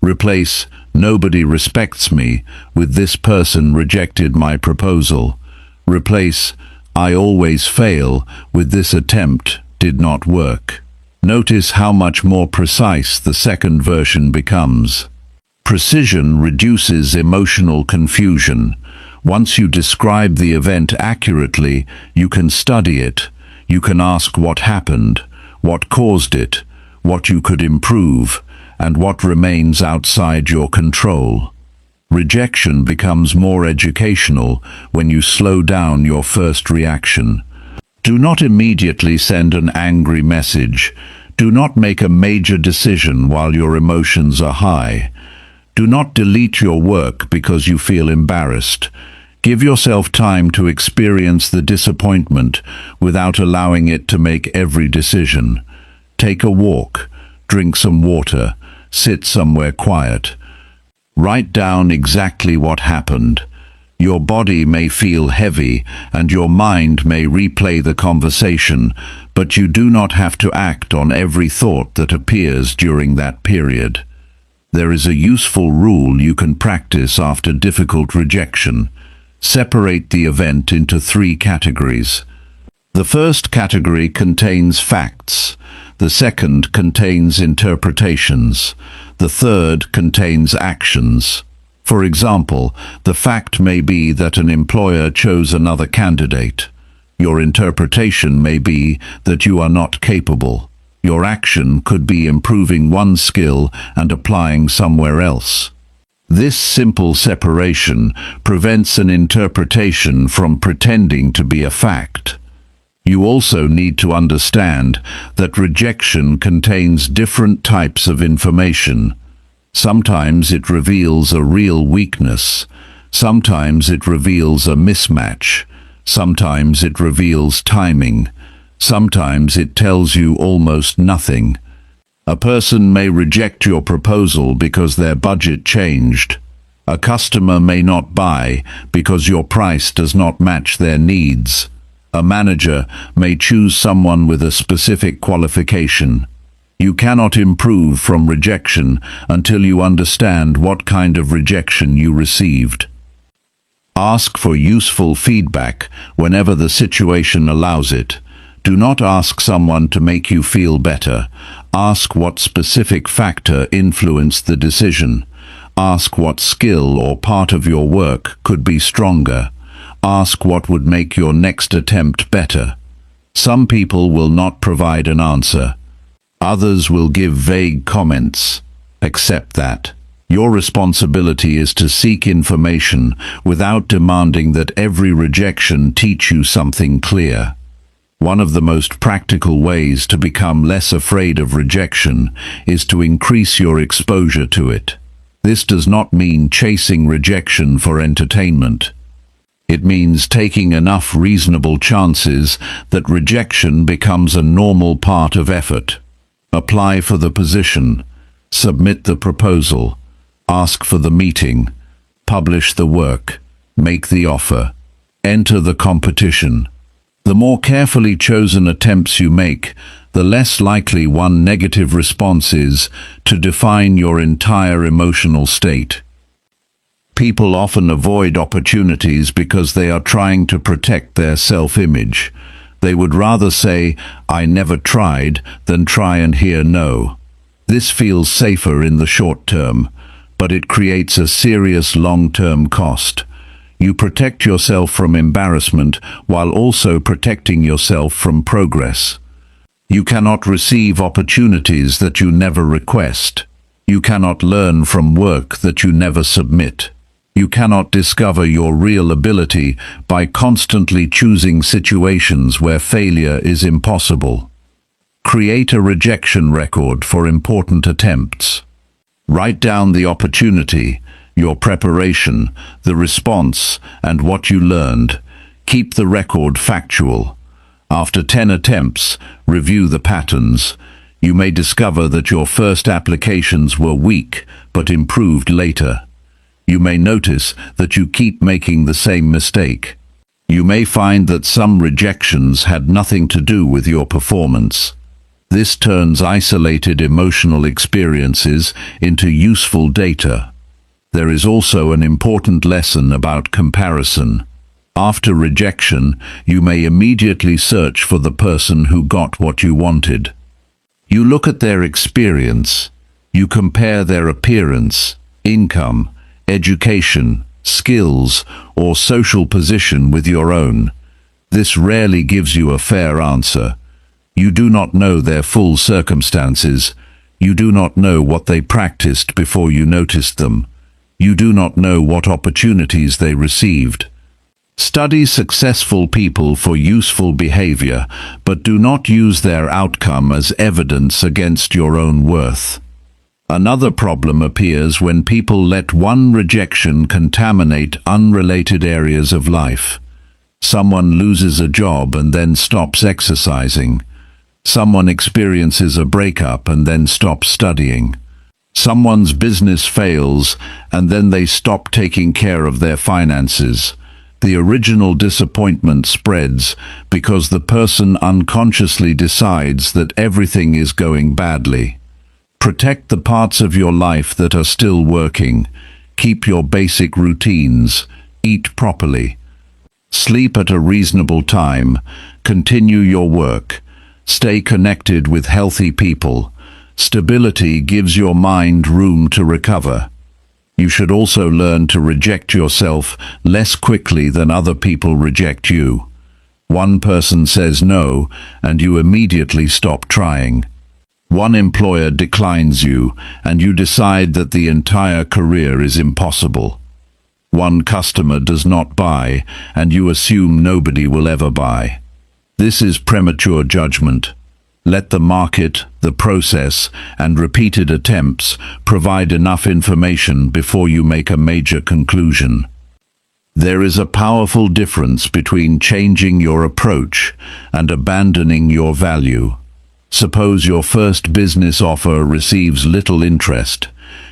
[SPEAKER 1] Replace "Nobody respects me" with "This person rejected my proposal." Replace "I always fail" with "This attempt did not work." Notice how much more precise the second version becomes. Precision reduces emotional confusion. Once you describe the event accurately, you can study it. You can ask what happened, what caused it, what you could improve, and what remains outside your control. Rejection becomes more educational when you slow down your first reaction. Do not immediately send an angry message. Do not make a major decision while your emotions are high. Do not delete your work because you feel embarrassed. Give yourself time to experience the disappointment without allowing it to make every decision. Take a walk, drink some water, sit somewhere quiet. Write down exactly what happened. Your body may feel heavy and your mind may replay the conversation, but you do not have to act on every thought that appears during that period. There is a useful rule you can practice after difficult rejection. Separate the event into 3 categories. The first category contains facts. The second contains interpretations. The third contains actions. For example, the fact may be that an employer chose another candidate. Your interpretation may be that you are not capable. Your action could be improving one skill and applying somewhere else. This simple separation prevents an interpretation from pretending to be a fact. You also need to understand that rejection contains different types of information. Sometimes it reveals a real weakness. Sometimes it reveals a mismatch. Sometimes it reveals timing. Sometimes it tells you almost nothing. A person may reject your proposal because their budget changed. A customer may not buy because your price does not match their needs. A manager may choose someone with a specific qualification. You cannot improve from rejection until you understand what kind of rejection you received. Ask for useful feedback whenever the situation allows it. Do not ask someone to make you feel better. Ask what specific factor influenced the decision. Ask what skill or part of your work could be stronger. Ask what would make your next attempt better. Some people will not provide an answer. Others will give vague comments. Accept that. Your responsibility is to seek information without demanding that every rejection teach you something clear. One of the most practical ways to become less afraid of rejection is to increase your exposure to it. This does not mean chasing rejection for entertainment. It means taking enough reasonable chances that rejection becomes a normal part of effort. Apply for the position, submit the proposal, ask for the meeting, publish the work, make the offer, enter the competition. The more carefully chosen attempts you make, the less likely one negative response is to define your entire emotional state. People often avoid opportunities because they are trying to protect their self-image. They would rather say, "I never tried," than try and hear no. This feels safer in the short term, but it creates a serious long-term cost. You protect yourself from embarrassment while also protecting yourself from progress. You cannot receive opportunities that you never request. You cannot learn from work that you never submit. You cannot discover your real ability by constantly choosing situations where failure is impossible. Create a rejection record for important attempts. Write down the opportunity, your preparation, the response, and what you learned. Keep the record factual. After 10 attempts, review the patterns. You may discover that your first applications were weak, but improved later. You may notice that you keep making the same mistake. You may find that some rejections had nothing to do with your performance. This turns isolated emotional experiences into useful data. There is also an important lesson about comparison. After rejection, you may immediately search for the person who got what you wanted. You look at their experience. You compare their appearance, income, education, skills, or social position with your own. This rarely gives you a fair answer. You do not know their full circumstances. You do not know what they practiced before you noticed them. You do not know what opportunities they received. Study successful people for useful behavior, but do not use their outcome as evidence against your own worth. Another problem appears when people let one rejection contaminate unrelated areas of life. Someone loses a job and then stops exercising. Someone experiences a breakup and then stops studying. Someone's business fails and then they stop taking care of their finances. The original disappointment spreads because the person unconsciously decides that everything is going badly. Protect the parts of your life that are still working. Keep your basic routines. Eat properly. Sleep at a reasonable time. Continue your work. Stay connected with healthy people. Stability gives your mind room to recover. You should also learn to reject yourself less quickly than other people reject you. One person says no, and you immediately stop trying. One employer declines you, and you decide that the entire career is impossible. One customer does not buy, and you assume nobody will ever buy. This is premature judgment. Let the market, the process, and repeated attempts provide enough information before you make a major conclusion. There is a powerful difference between changing your approach and abandoning your value. Suppose your first business offer receives little interest.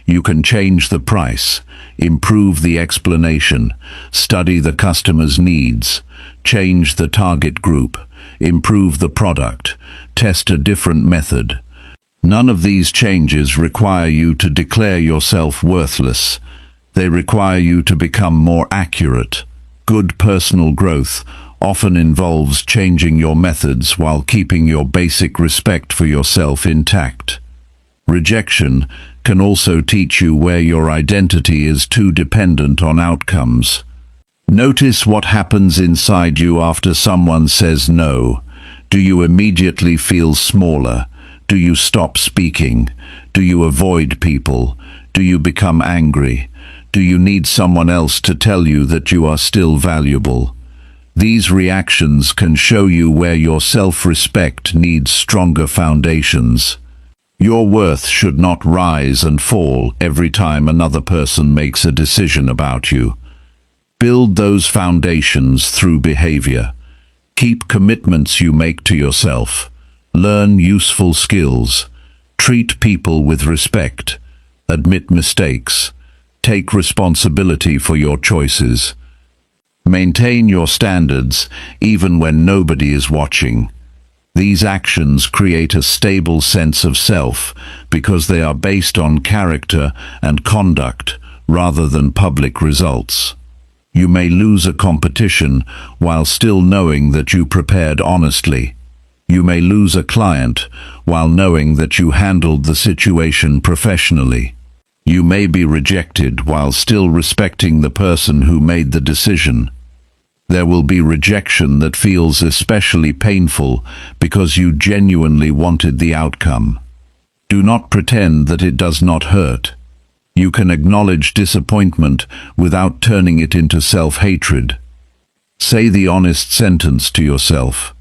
[SPEAKER 1] You can change the price, improve the explanation, study the customer's needs, change the target group, improve the product, test a different method. None of these changes require you to declare yourself worthless. They require you to become more accurate. Good personal growth often involves changing your methods while keeping your basic respect for yourself intact. Rejection can also teach you where your identity is too dependent on outcomes. Notice what happens inside you after someone says no. Do you immediately feel smaller? Do you stop speaking? Do you avoid people? Do you become angry? Do you need someone else to tell you that you are still valuable? These reactions can show you where your self-respect needs stronger foundations. Your worth should not rise and fall every time another person makes a decision about you. Build those foundations through behavior. Keep commitments you make to yourself. Learn useful skills. Treat people with respect. Admit mistakes. Take responsibility for your choices. Maintain your standards even when nobody is watching. These actions create a stable sense of self because they are based on character and conduct rather than public results. You may lose a competition while still knowing that you prepared honestly. You may lose a client while knowing that you handled the situation professionally. You may be rejected while still respecting the person who made the decision. There will be rejection that feels especially painful because you genuinely wanted the outcome. Do not pretend that it does not hurt. You can acknowledge disappointment without turning it into self-hatred. Say the honest sentence to yourself.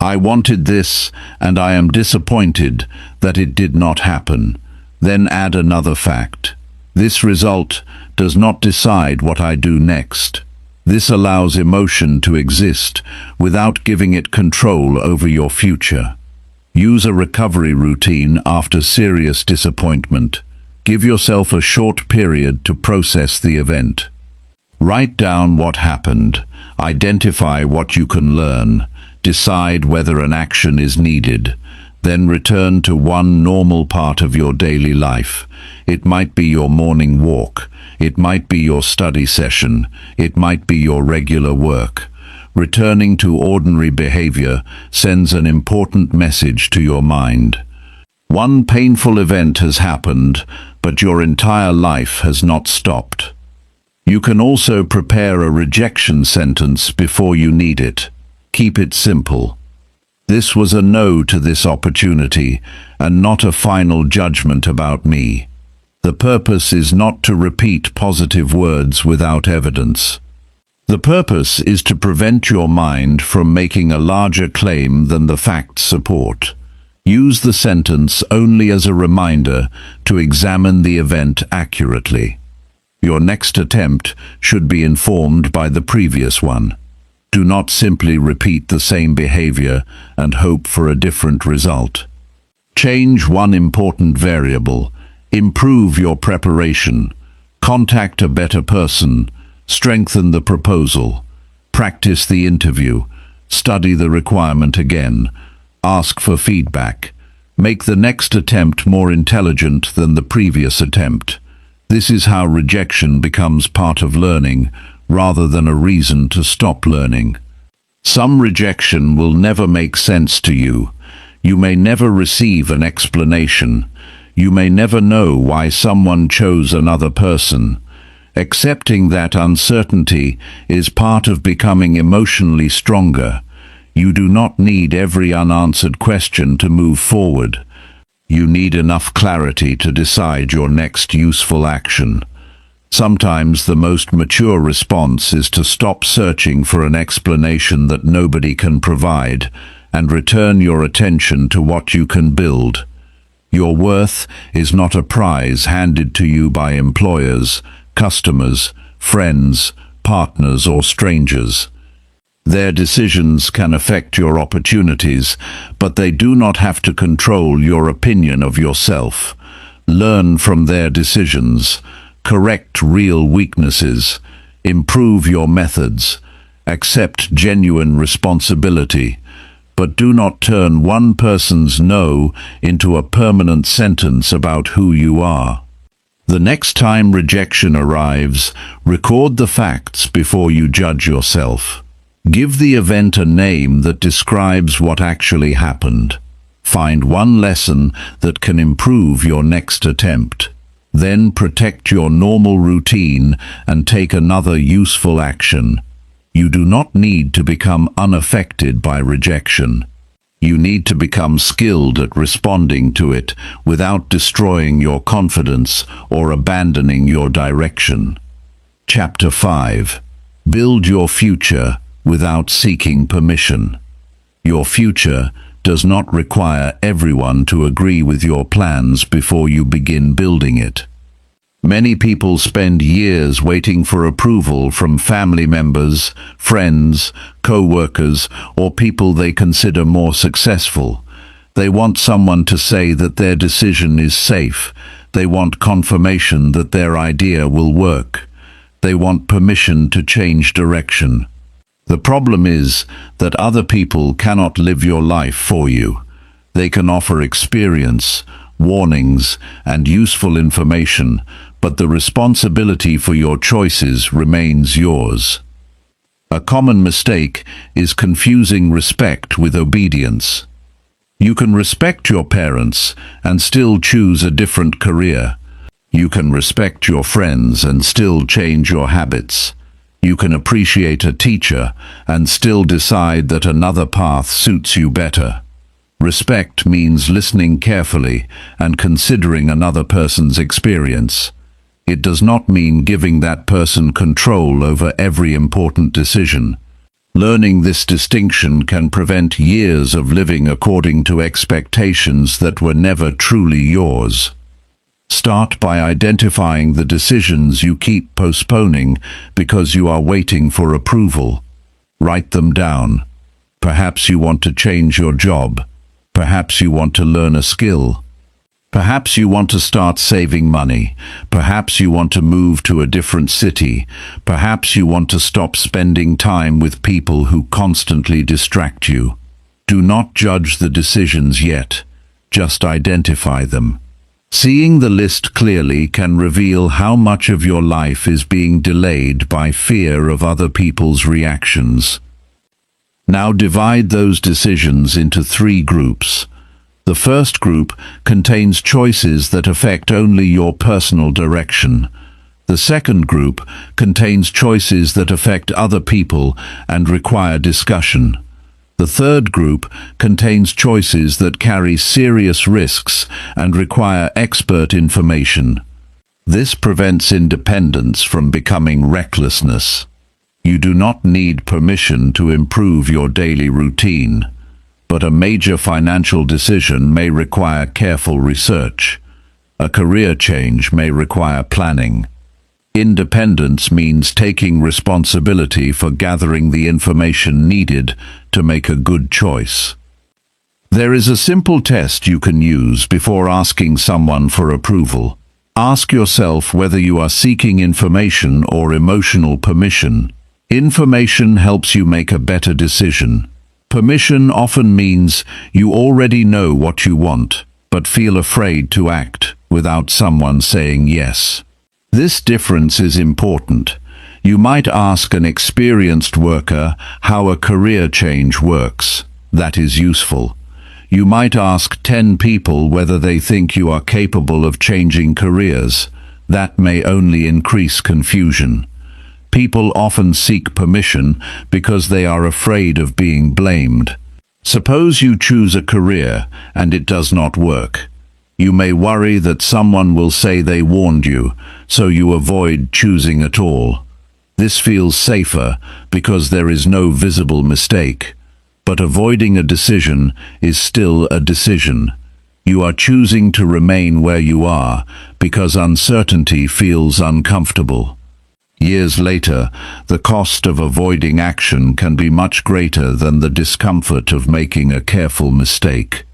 [SPEAKER 1] I wanted this, and I am disappointed that it did not happen. Then add another fact. This result does not decide what I do next. This allows emotion to exist without giving it control over your future. Use a recovery routine after serious disappointment. Give yourself a short period to process the event. Write down what happened. Identify what you can learn. Decide whether an action is needed. Then return to one normal part of your daily life. It might be your morning walk. It might be your study session. It might be your regular work. Returning to ordinary behavior sends an important message to your mind. One painful event has happened, but your entire life has not stopped. You can also prepare a rejection sentence before you need it. Keep it simple. This was a no to this opportunity, and not a final judgment about me. The purpose is not to repeat positive words without evidence. The purpose is to prevent your mind from making a larger claim than the facts support. Use the sentence only as a reminder to examine the event accurately. Your next attempt should be informed by the previous one. Do not simply repeat the same behavior and hope for a different result. Change one important variable. Improve your preparation. Contact a better person. Strengthen the proposal. Practice the interview. Study the requirement again. Ask for feedback. Make the next attempt more intelligent than the previous attempt. This is how rejection becomes part of learning, rather than a reason to stop learning. Some rejection will never make sense to you. You may never receive an explanation. You may never know why someone chose another person. Accepting that uncertainty is part of becoming emotionally stronger. You do not need every unanswered question to move forward. You need enough clarity to decide your next useful action. Sometimes the most mature response is to stop searching for an explanation that nobody can provide and return your attention to what you can build. Your worth is not a prize handed to you by employers, customers, friends, partners, or strangers. Their decisions can affect your opportunities, but they do not have to control your opinion of yourself. Learn from their decisions, correct real weaknesses, improve your methods, accept genuine responsibility, but do not turn one person's no into a permanent sentence about who you are. The next time rejection arrives, record the facts before you judge yourself. Give the event a name that describes what actually happened. Find one lesson that can improve your next attempt. Then protect your normal routine and take another useful action. You do not need to become unaffected by rejection. You need to become skilled at responding to it without destroying your confidence or abandoning your direction. Chapter 5. Build your future without seeking permission. Your future does not require everyone to agree with your plans before you begin building it. Many people spend years waiting for approval from family members, friends, co-workers, or people they consider more successful. They want someone to say that their decision is safe. They want confirmation that their idea will work. They want permission to change direction. The problem is that other people cannot live your life for you. They can offer experience, warnings, and useful information, but the responsibility for your choices remains yours. A common mistake is confusing respect with obedience. You can respect your parents and still choose a different career. You can respect your friends and still change your habits. You can appreciate a teacher and still decide that another path suits you better. Respect means listening carefully and considering another person's experience. It does not mean giving that person control over every important decision. Learning this distinction can prevent years of living according to expectations that were never truly yours. Start by identifying the decisions you keep postponing because you are waiting for approval. Write them down. Perhaps you want to change your job. Perhaps you want to learn a skill. Perhaps you want to start saving money. Perhaps you want to move to a different city. Perhaps you want to stop spending time with people who constantly distract you. Do not judge the decisions yet. Just identify them. Seeing the list clearly can reveal how much of your life is being delayed by fear of other people's reactions. Now divide those decisions into 3 groups. The first group contains choices that affect only your personal direction. The second group contains choices that affect other people and require discussion. The third group contains choices that carry serious risks and require expert information. This prevents independence from becoming recklessness. You do not need permission to improve your daily routine, but a major financial decision may require careful research. A career change may require planning. Independence means taking responsibility for gathering the information needed to make a good choice. There is a simple test you can use before asking someone for approval. Ask yourself whether you are seeking information or emotional permission. Information helps you make a better decision. Permission often means you already know what you want, but feel afraid to act without someone saying yes. This difference is important. You might ask an experienced worker how a career change works. That is useful. You might ask 10 people whether they think you are capable of changing careers. That may only increase confusion. People often seek permission because they are afraid of being blamed. Suppose you choose a career and it does not work. You may worry that someone will say they warned you, so you avoid choosing at all. This feels safer because there is no visible mistake. But avoiding a decision is still a decision. You are choosing to remain where you are because uncertainty feels uncomfortable. Years later, the cost of avoiding action can be much greater than the discomfort of making a careful mistake.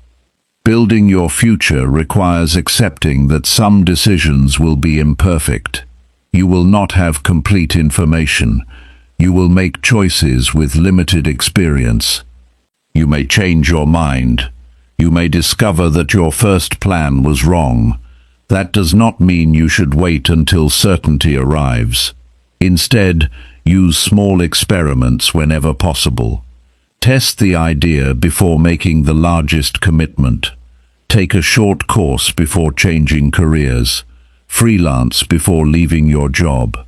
[SPEAKER 1] Building your future requires accepting that some decisions will be imperfect. You will not have complete information. You will make choices with limited experience. You may change your mind. You may discover that your first plan was wrong. That does not mean you should wait until certainty arrives. Instead, use small experiments whenever possible. Test the idea before making the largest commitment. Take a short course before changing careers. Freelance before leaving your job.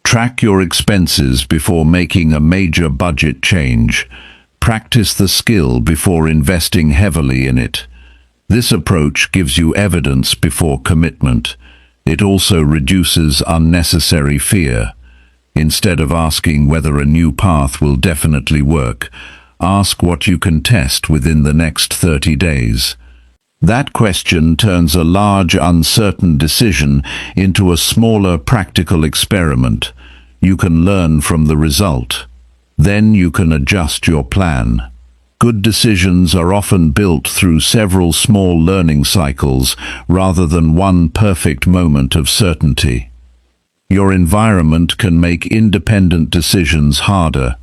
[SPEAKER 1] Track your expenses before making a major budget change. Practice the skill before investing heavily in it. This approach gives you evidence before commitment. It also reduces unnecessary fear. Instead of asking whether a new path will definitely work, ask what you can test within the next 30 days. That question turns a large, uncertain decision into a smaller, practical experiment. You can learn from the result. Then you can adjust your plan. Good decisions are often built through several small learning cycles rather than one perfect moment of certainty. Your environment can make independent decisions harder.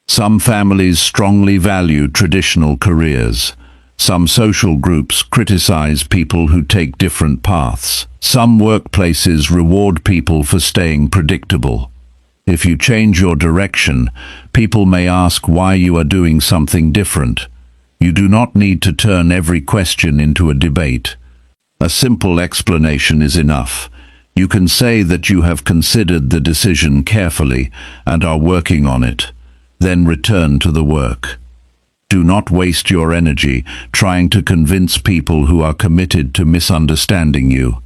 [SPEAKER 1] Some families strongly value traditional careers. Some social groups criticize people who take different paths. Some workplaces reward people for staying predictable. If you change your direction, people may ask why you are doing something different. You do not need to turn every question into a debate. A simple explanation is enough. You can say that you have considered the decision carefully and are working on it. Then return to the work. Do not waste your energy trying to convince people who are committed to misunderstanding you.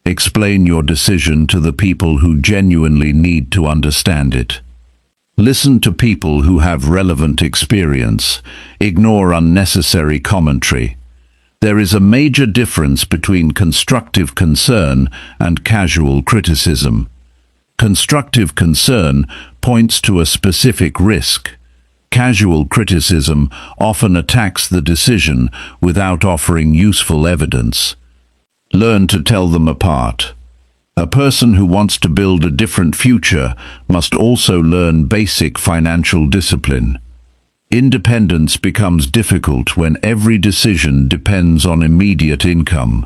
[SPEAKER 1] Explain your decision to the people who genuinely need to understand it. Listen to people who have relevant experience. Ignore unnecessary commentary. There is a major difference between constructive concern and casual criticism. Constructive concern points to a specific risk. Casual criticism often attacks the decision without offering useful evidence. Learn to tell them apart. A person who wants to build a different future must also learn basic financial discipline. Independence becomes difficult when every decision depends on immediate income.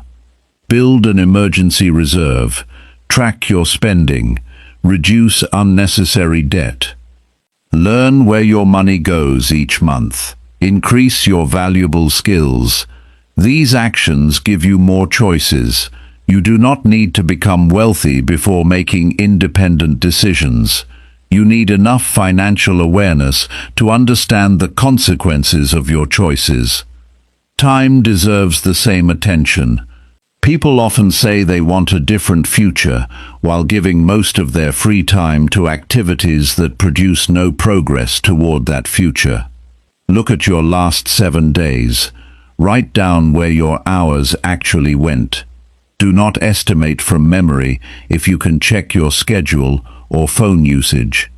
[SPEAKER 1] Build an emergency reserve. Track your spending. Reduce unnecessary debt. Learn where your money goes each month. Increase your valuable skills. These actions give you more choices. You do not need to become wealthy before making independent decisions. You need enough financial awareness to understand the consequences of your choices. Time deserves the same attention. People often say they want a different future, while giving most of their free time to activities that produce no progress toward that future. Look at your last 7 days. Write down where your hours actually went. Do not estimate from memory if you can check your schedule or phone usage.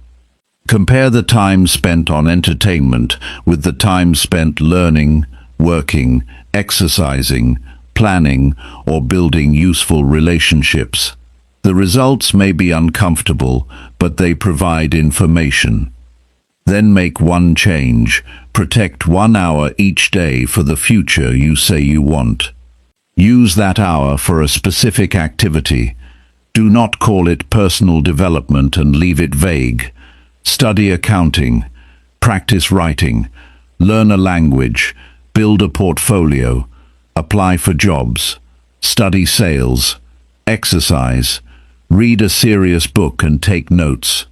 [SPEAKER 1] Compare the time spent on entertainment with the time spent learning, working, exercising, planning, or building useful relationships. The results may be uncomfortable, but they provide information. Then make one change. Protect 1 hour each day for the future you say you want. Use that hour for a specific activity. Do not call it personal development and leave it vague. Study accounting, practice writing, learn a language, build a portfolio, apply for jobs, study sales, exercise, read a serious book and take notes.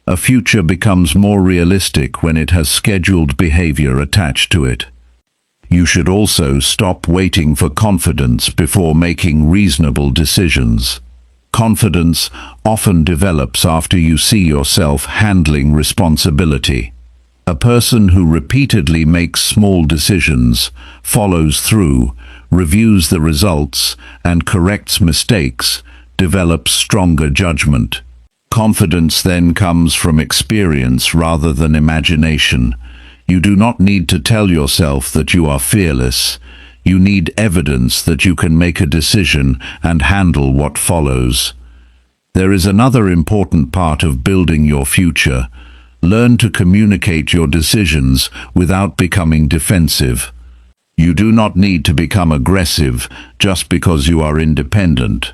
[SPEAKER 1] A future becomes more realistic when it has scheduled behavior attached to it. You should also stop waiting for confidence before making reasonable decisions. Confidence often develops after you see yourself handling responsibility. A person who repeatedly makes small decisions, follows through, reviews the results, and corrects mistakes, develops stronger judgment. Confidence then comes from experience rather than imagination. You do not need to tell yourself that you are fearless. You need evidence that you can make a decision and handle what follows. There is another important part of building your future. Learn to communicate your decisions without becoming defensive. You do not need to become aggressive just because you are independent.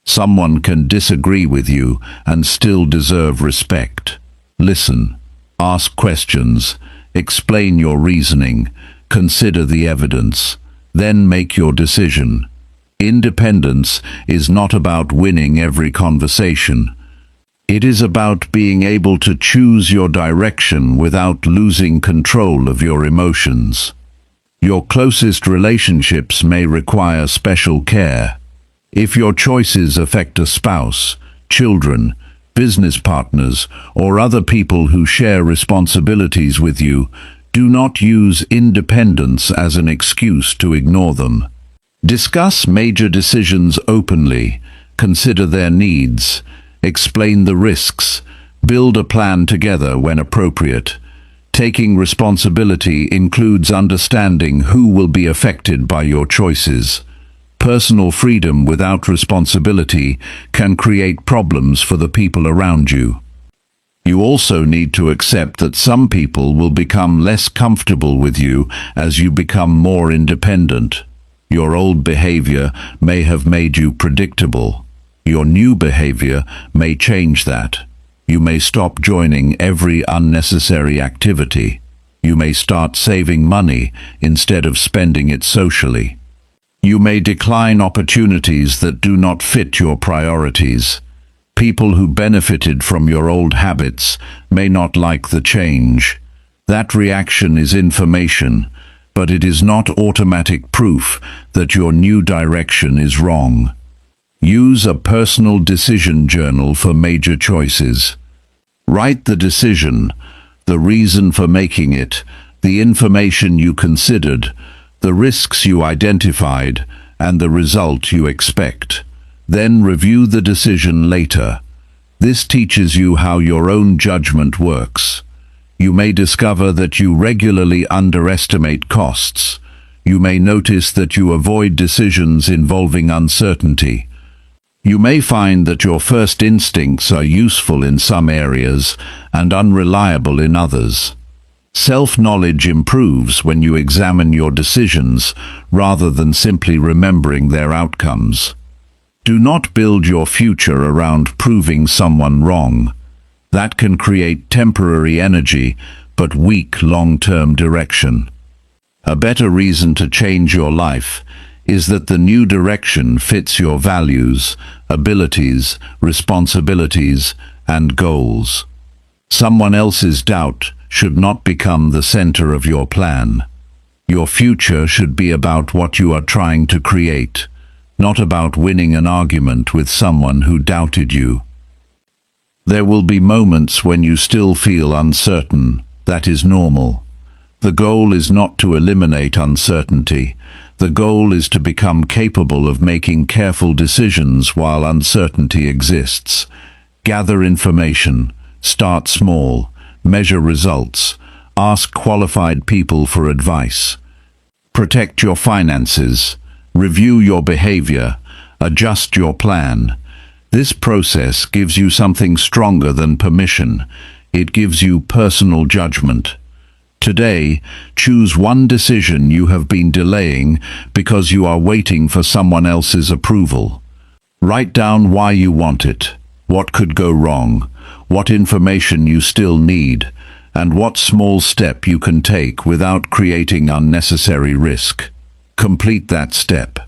[SPEAKER 1] Someone can disagree with you and still deserve respect. Listen, ask questions, explain your reasoning, consider the evidence, then make your decision. Independence is not about winning every conversation. It is about being able to choose your direction without losing control of your emotions. Your closest relationships may require special care. If your choices affect a spouse, children, business partners, or other people who share responsibilities with you, do not use independence as an excuse to ignore them. Discuss major decisions openly, consider their needs, explain the risks, build a plan together when appropriate. Taking responsibility includes understanding who will be affected by your choices. Personal freedom without responsibility can create problems for the people around you. You also need to accept that some people will become less comfortable with you as you become more independent. Your old behavior may have made you predictable. Your new behavior may change that. You may stop joining every unnecessary activity. You may start saving money instead of spending it socially. You may decline opportunities that do not fit your priorities. People who benefited from your old habits may not like the change. That reaction is information, but it is not automatic proof that your new direction is wrong. Use a personal decision journal for major choices. Write the decision, the reason for making it, the information you considered, the risks you identified, and the result you expect. Then review the decision later. This teaches you how your own judgment works. You may discover that you regularly underestimate costs. You may notice that you avoid decisions involving uncertainty. You may find that your first instincts are useful in some areas and unreliable in others. Self-knowledge improves when you examine your decisions rather than simply remembering their outcomes. Do not build your future around proving someone wrong. That can create temporary energy but weak long-term direction. A better reason to change your life is that the new direction fits your values, abilities, responsibilities, and goals. Someone else's doubt should not become the center of your plan. Your future should be about what you are trying to create, not about winning an argument with someone who doubted you. There will be moments when you still feel uncertain. That is normal. The goal is not to eliminate uncertainty. The goal is to become capable of making careful decisions while uncertainty exists. Gather information, start small, measure results, ask qualified people for advice. Protect your finances, review your behavior, adjust your plan. This process gives you something stronger than permission. It gives you personal judgment. Today, choose one decision you have been delaying because you are waiting for someone else's approval. Write down why you want it, what could go wrong, what information you still need, and what small step you can take without creating unnecessary risk. Complete that step.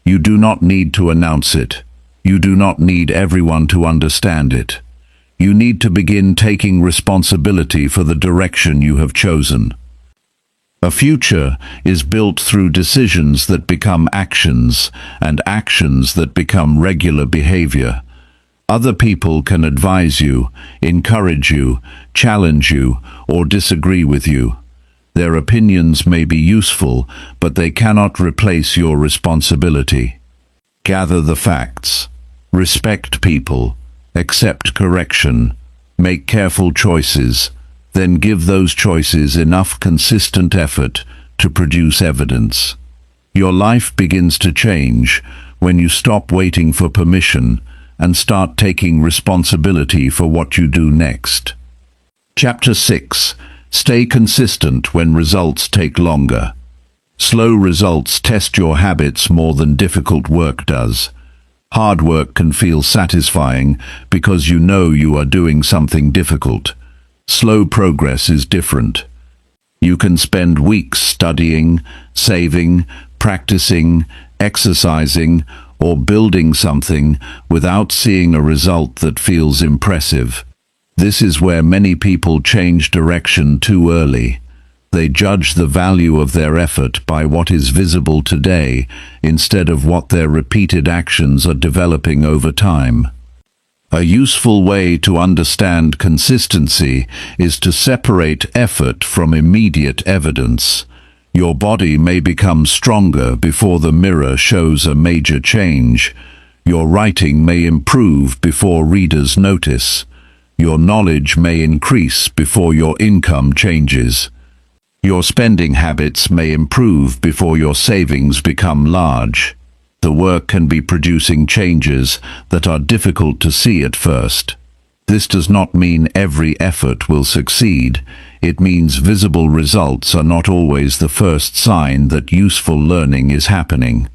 [SPEAKER 1] You do not need to announce it. You do not need everyone to understand it. You need to begin taking responsibility for the direction you have chosen. A future is built through decisions that become actions, and actions that become regular behavior. Other people can advise you, encourage you, challenge you, or disagree with you. Their opinions may be useful, but they cannot replace your responsibility. Gather the facts. Respect people. Accept correction. Make careful choices. Then give those choices enough consistent effort to produce evidence. Your life begins to change when you stop waiting for permission and start taking responsibility for what you do next. Chapter 6. Stay consistent when results take longer. Slow results test your habits more than difficult work does. Hard work can feel satisfying because you know you are doing something difficult. Slow progress is different. You can spend weeks studying, saving, practicing, exercising, or building something without seeing a result that feels impressive. This is where many people change direction too early. They judge the value of their effort by what is visible today instead of what their repeated actions are developing over time. A useful way to understand consistency is to separate effort from immediate evidence. Your body may become stronger before the mirror shows a major change. Your writing may improve before readers notice. Your knowledge may increase before your income changes. Your spending habits may improve before your savings become large. The work can be producing changes that are difficult to see at first. This does not mean every effort will succeed. It means visible results are not always the first sign that useful learning is happening.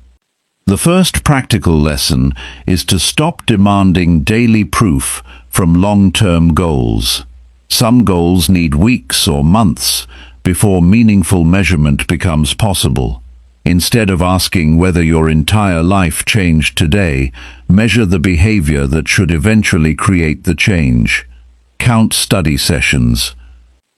[SPEAKER 1] The first practical lesson is to stop demanding daily proof from long-term goals. Some goals need weeks or months before meaningful measurement becomes possible. Instead of asking whether your entire life changed today, measure the behavior that should eventually create the change. Count study sessions.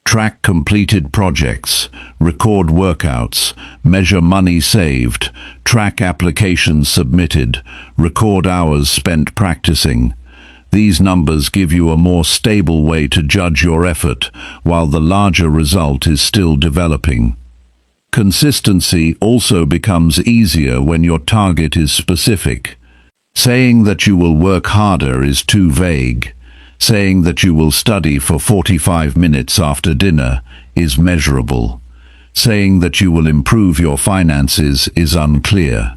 [SPEAKER 1] Track completed projects. Record workouts. Measure money saved. Track applications submitted. Record hours spent practicing. These numbers give you a more stable way to judge your effort, while the larger result is still developing. Consistency also becomes easier when your target is specific. Saying that you will work harder is too vague. Saying that you will study for 45 minutes after dinner is measurable. Saying that you will improve your finances is unclear.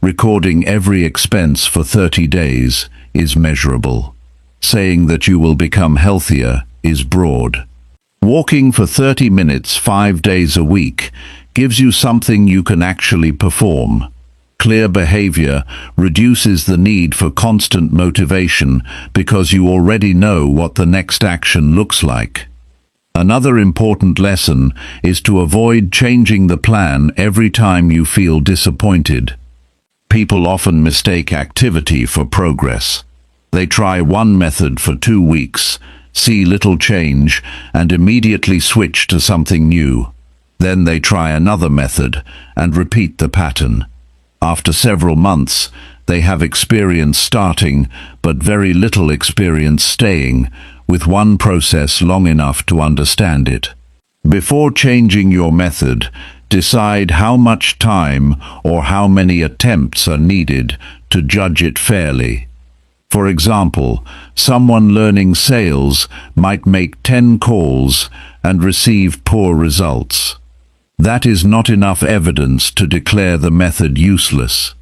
[SPEAKER 1] Recording every expense for 30 days is measurable. Saying that you will become healthier is broad. Walking for 30 minutes 5 days a week gives you something you can actually perform. Clear behavior reduces the need for constant motivation because you already know what the next action looks like. Another important lesson is to avoid changing the plan every time you feel disappointed. People often mistake activity for progress. They try one method for 2 weeks, see little change, and immediately switch to something new. Then they try another method and repeat the pattern. After several months, they have experience starting, but very little experience staying, with one process long enough to understand it. Before changing your method, decide how much time or how many attempts are needed to judge it fairly. For example, someone learning sales might make 10 calls and receive poor results. That is not enough evidence to declare the method useless.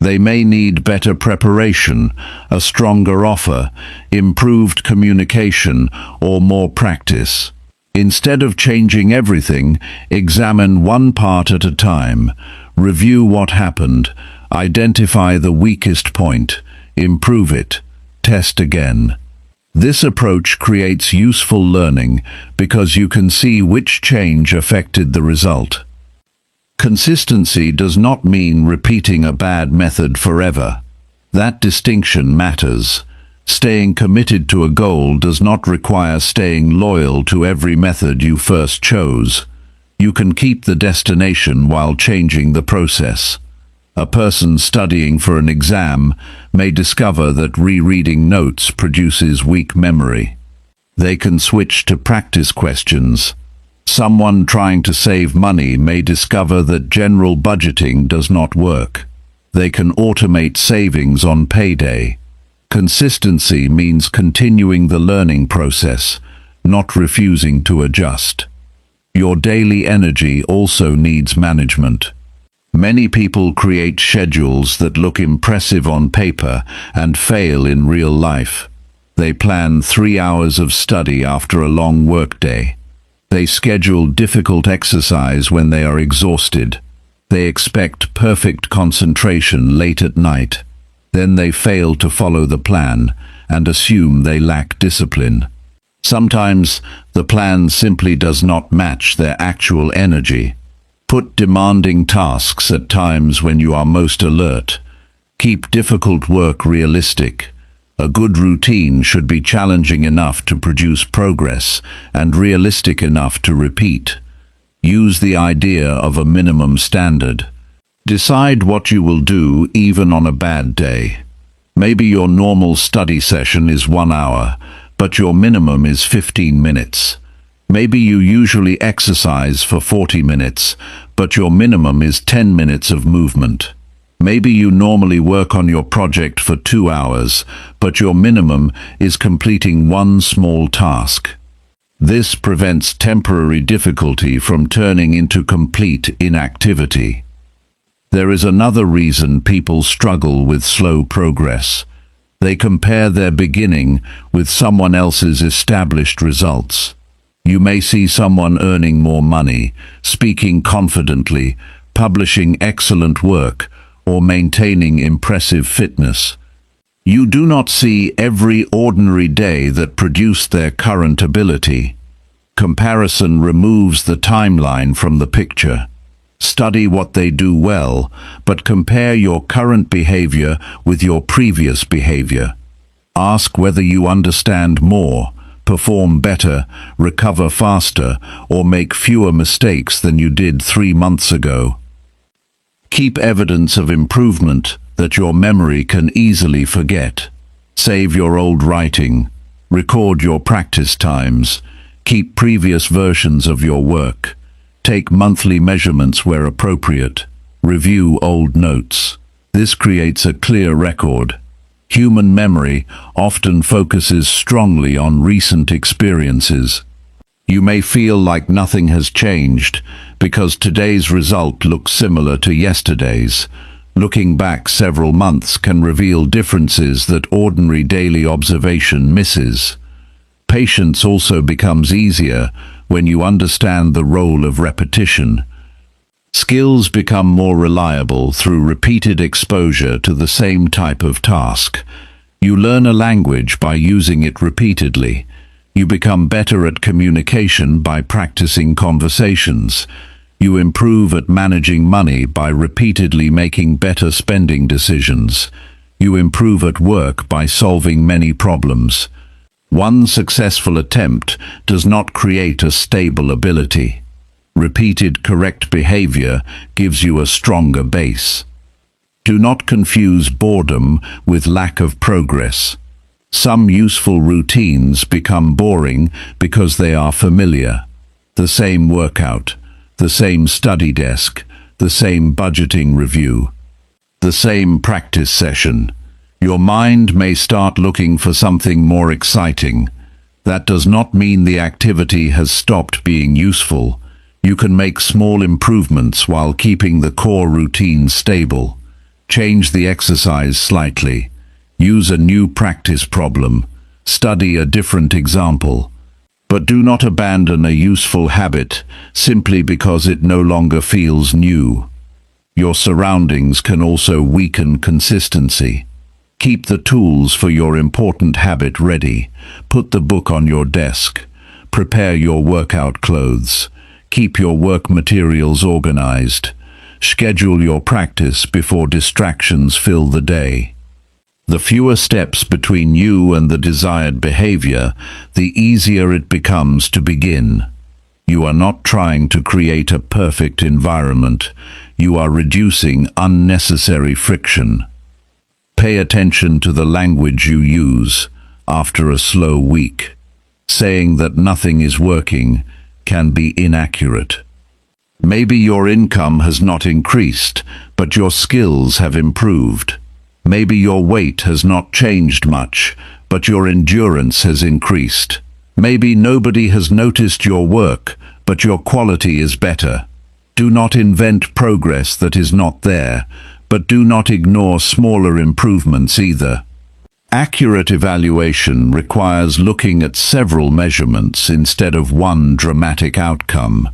[SPEAKER 1] They may need better preparation, a stronger offer, improved communication, or more practice. Instead of changing everything, examine one part at a time. Review what happened, identify the weakest point, improve it, test again. This approach creates useful learning because you can see which change affected the result. Consistency does not mean repeating a bad method forever. That distinction matters. Staying committed to a goal does not require staying loyal to every method you first chose. You can keep the destination while changing the process. A person studying for an exam may discover that rereading notes produces weak memory. They can switch to practice questions. Someone trying to save money may discover that general budgeting does not work. They can automate savings on payday. Consistency means continuing the learning process, not refusing to adjust. Your daily energy also needs management. Many people create schedules that look impressive on paper and fail in real life. They plan 3 hours of study after a long workday. They schedule difficult exercise when they are exhausted. They expect perfect concentration late at night. Then they fail to follow the plan and assume they lack discipline. Sometimes the plan simply does not match their actual energy. Put demanding tasks at times when you are most alert. Keep difficult work realistic. A good routine should be challenging enough to produce progress and realistic enough to repeat. Use the idea of a minimum standard. Decide what you will do even on a bad day. Maybe your normal study session is 1 hour, but your minimum is 15 minutes. Maybe you usually exercise for 40 minutes, but your minimum is 10 minutes of movement. Maybe you normally work on your project for 2 hours, but your minimum is completing one small task. This prevents temporary difficulty from turning into complete inactivity. There is another reason people struggle with slow progress. They compare their beginning with someone else's established results. You may see someone earning more money, speaking confidently, publishing excellent work, or maintaining impressive fitness. You do not see every ordinary day that produced their current ability. Comparison removes the timeline from the picture. Study what they do well, but compare your current behavior with your previous behavior. Ask whether you understand more, perform better, recover faster, or make fewer mistakes than you did 3 months ago. Keep evidence of improvement that your memory can easily forget. Save your old writing. Record your practice times. Keep previous versions of your work. Take monthly measurements where appropriate. Review old notes. This creates a clear record. Human memory often focuses strongly on recent experiences. You may feel like nothing has changed because today's result looks similar to yesterday's. Looking back several months can reveal differences that ordinary daily observation misses. Patience also becomes easier when you understand the role of repetition. Skills become more reliable through repeated exposure to the same type of task. You learn a language by using it repeatedly. You become better at communication by practicing conversations. You improve at managing money by repeatedly making better spending decisions. You improve at work by solving many problems. One successful attempt does not create a stable ability. Repeated correct behavior gives you a stronger base. Do not confuse boredom with lack of progress. Some useful routines become boring because they are familiar. The same workout, the same study desk, the same budgeting review, the same practice session. Your mind may start looking for something more exciting. That does not mean the activity has stopped being useful. You can make small improvements while keeping the core routine stable. Change the exercise slightly. Use a new practice problem. Study a different example. But do not abandon a useful habit simply because it no longer feels new. Your surroundings can also weaken consistency. Keep the tools for your important habit ready. Put the book on your desk. Prepare your workout clothes. Keep your work materials organized. Schedule your practice before distractions fill the day. The fewer steps between you and the desired behavior, the easier it becomes to begin. You are not trying to create a perfect environment. You are reducing unnecessary friction. Pay attention to the language you use after a slow week. Saying that nothing is working can be inaccurate. Maybe your income has not increased, but your skills have improved. Maybe your weight has not changed much, but your endurance has increased. Maybe nobody has noticed your work, but your quality is better. Do not invent progress that is not there, but do not ignore smaller improvements either. Accurate evaluation requires looking at several measurements instead of one dramatic outcome.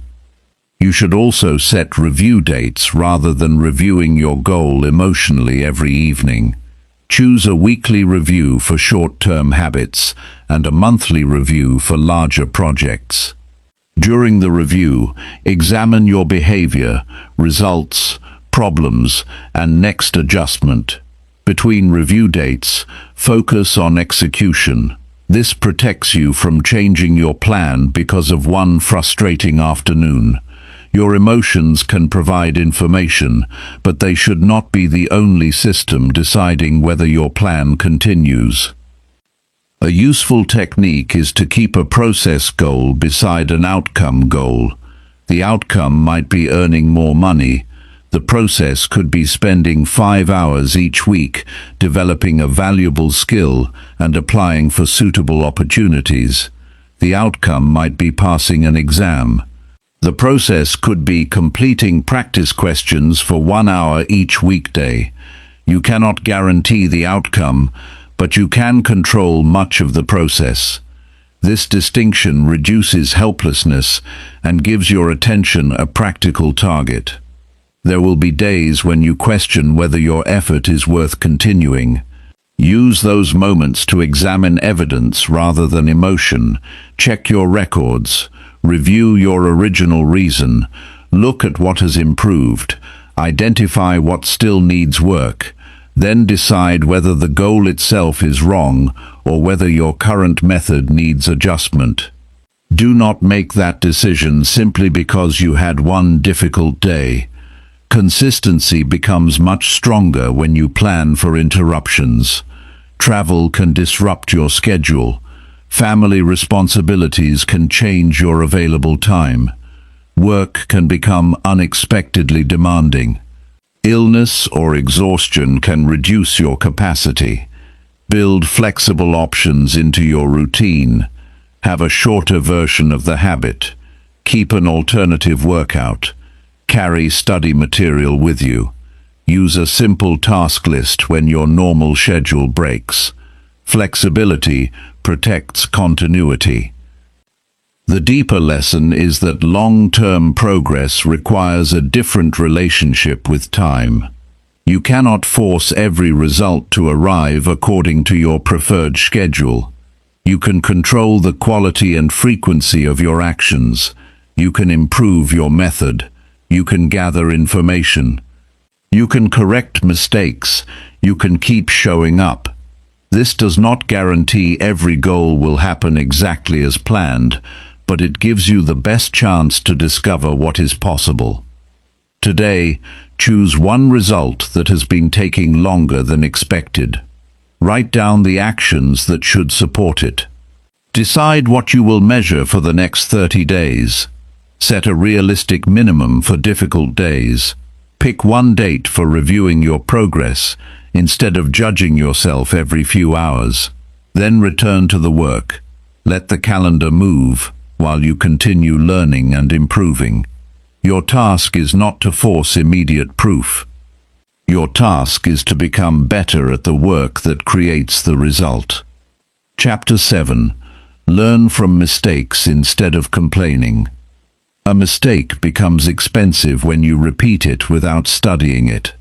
[SPEAKER 1] You should also set review dates rather than reviewing your goal emotionally every evening. Choose a weekly review for short-term habits and a monthly review for larger projects. During the review, examine your behavior, results, problems, and next adjustment. Between review dates, focus on execution. This protects you from changing your plan because of one frustrating afternoon. Your emotions can provide information, but they should not be the only system deciding whether your plan continues. A useful technique is to keep a process goal beside an outcome goal. The outcome might be earning more money. The process could be spending 5 hours each week developing a valuable skill and applying for suitable opportunities. The outcome might be passing an exam. The process could be completing practice questions for 1 hour each weekday. You cannot guarantee the outcome, but you can control much of the process. This distinction reduces helplessness and gives your attention a practical target. There will be days when you question whether your effort is worth continuing. Use those moments to examine evidence rather than emotion. Check your records. Review your original reason. Look at what has improved. Identify what still needs work. Then decide whether the goal itself is wrong or whether your current method needs adjustment. Do not make that decision simply because you had one difficult day. Consistency becomes much stronger when you plan for interruptions. Travel can disrupt your schedule. Family responsibilities can change your available time. Work can become unexpectedly demanding. Illness or exhaustion can reduce your capacity. Build flexible options into your routine. Have a shorter version of the habit. Keep an alternative workout. Carry study material with you. Use a simple task list when your normal schedule breaks. Flexibility protects continuity. The deeper lesson is that long-term progress requires a different relationship with time. You cannot force every result to arrive according to your preferred schedule. You can control the quality and frequency of your actions. You can improve your method. You can gather information. You can correct mistakes. You can keep showing up. This does not guarantee every goal will happen exactly as planned, but it gives you the best chance to discover what is possible. Today, choose one result that has been taking longer than expected. Write down the actions that should support it. Decide what you will measure for the next 30 days. Set a realistic minimum for difficult days. Pick one date for reviewing your progress instead of judging yourself every few hours. Then return to the work. Let the calendar move while you continue learning and improving. Your task is not to force immediate proof. Your task is to become better at the work that creates the result. Chapter 7. Learn from mistakes instead of complaining. A mistake becomes expensive when you repeat it without studying it.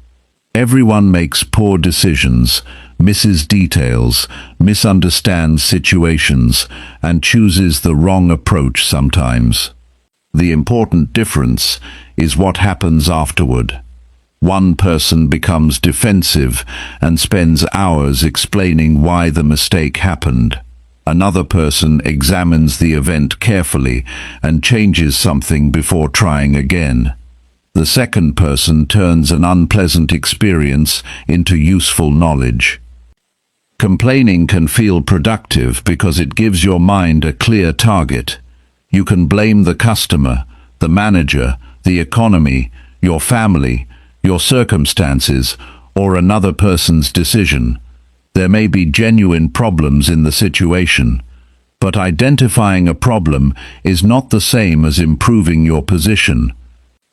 [SPEAKER 1] Everyone makes poor decisions, misses details, misunderstands situations, and chooses the wrong approach sometimes. The important difference is what happens afterward. One person becomes defensive and spends hours explaining why the mistake happened. Another person examines the event carefully and changes something before trying again. The second person turns an unpleasant experience into useful knowledge. Complaining can feel productive because it gives your mind a clear target. You can blame the customer, the manager, the economy, your family, your circumstances, or another person's decision. There may be genuine problems in the situation, but identifying a problem is not the same as improving your position.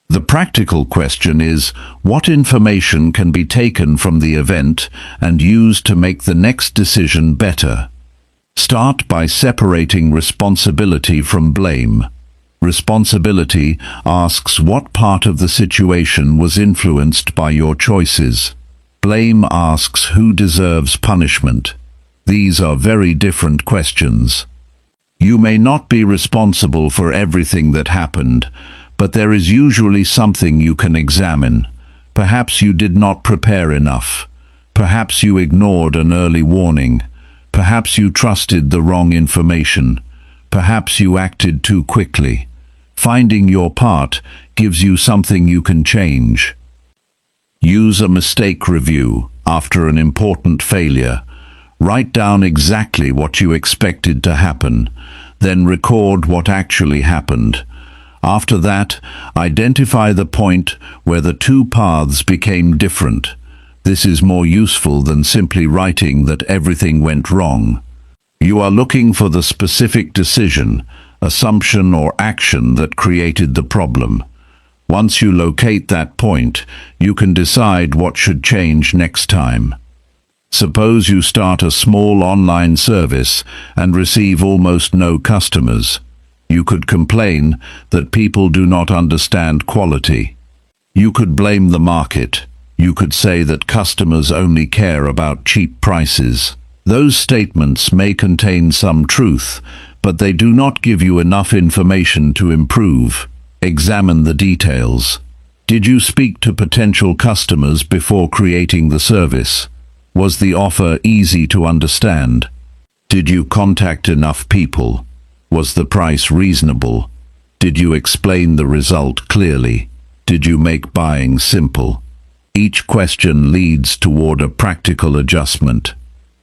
[SPEAKER 1] The practical question is, what information can be taken from the event and used to make the next decision better? Start by separating responsibility from blame. Responsibility asks what part of the situation was influenced by your choices. Blame asks who deserves punishment. These are very different questions. You may not be responsible for everything that happened, but there is usually something you can examine. Perhaps you did not prepare enough. Perhaps you ignored an early warning. Perhaps you trusted the wrong information. Perhaps you acted too quickly. Finding your part gives you something you can change. Use a mistake review after an important failure. Write down exactly what you expected to happen, then record what actually happened. After that, identify the point where the two paths became different. This is more useful than simply writing that everything went wrong. You are looking for the specific decision, assumption or action that created the problem. Once you locate that point, you can decide what should change next time. Suppose you start a small online service and receive almost no customers. You could complain that people do not understand quality. You could blame the market. You could say that customers only care about cheap prices. Those statements may contain some truth, but they do not give you enough information to improve. Examine the details. Did you speak to potential customers before creating the service? Was the offer easy to understand? Did you contact enough people? Was the price reasonable? Did you explain the result clearly? Did you make buying simple? Each question leads toward a practical adjustment.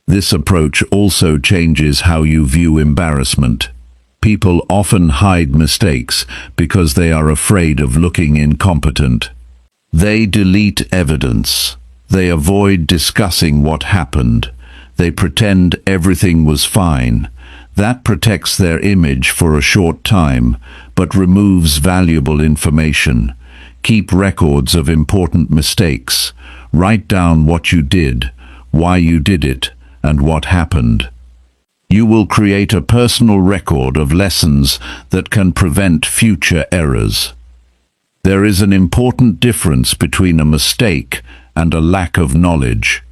[SPEAKER 1] This approach also changes how you view embarrassment. People often hide mistakes because they are afraid of looking incompetent. They delete evidence. They avoid discussing what happened. They pretend everything was fine. That protects their image for a short time, but removes valuable information. Keep records of important mistakes. Write down what you did, why you did it, and what happened. You will create a personal record of lessons that can prevent future errors. There is an important difference between a mistake and a lack of knowledge.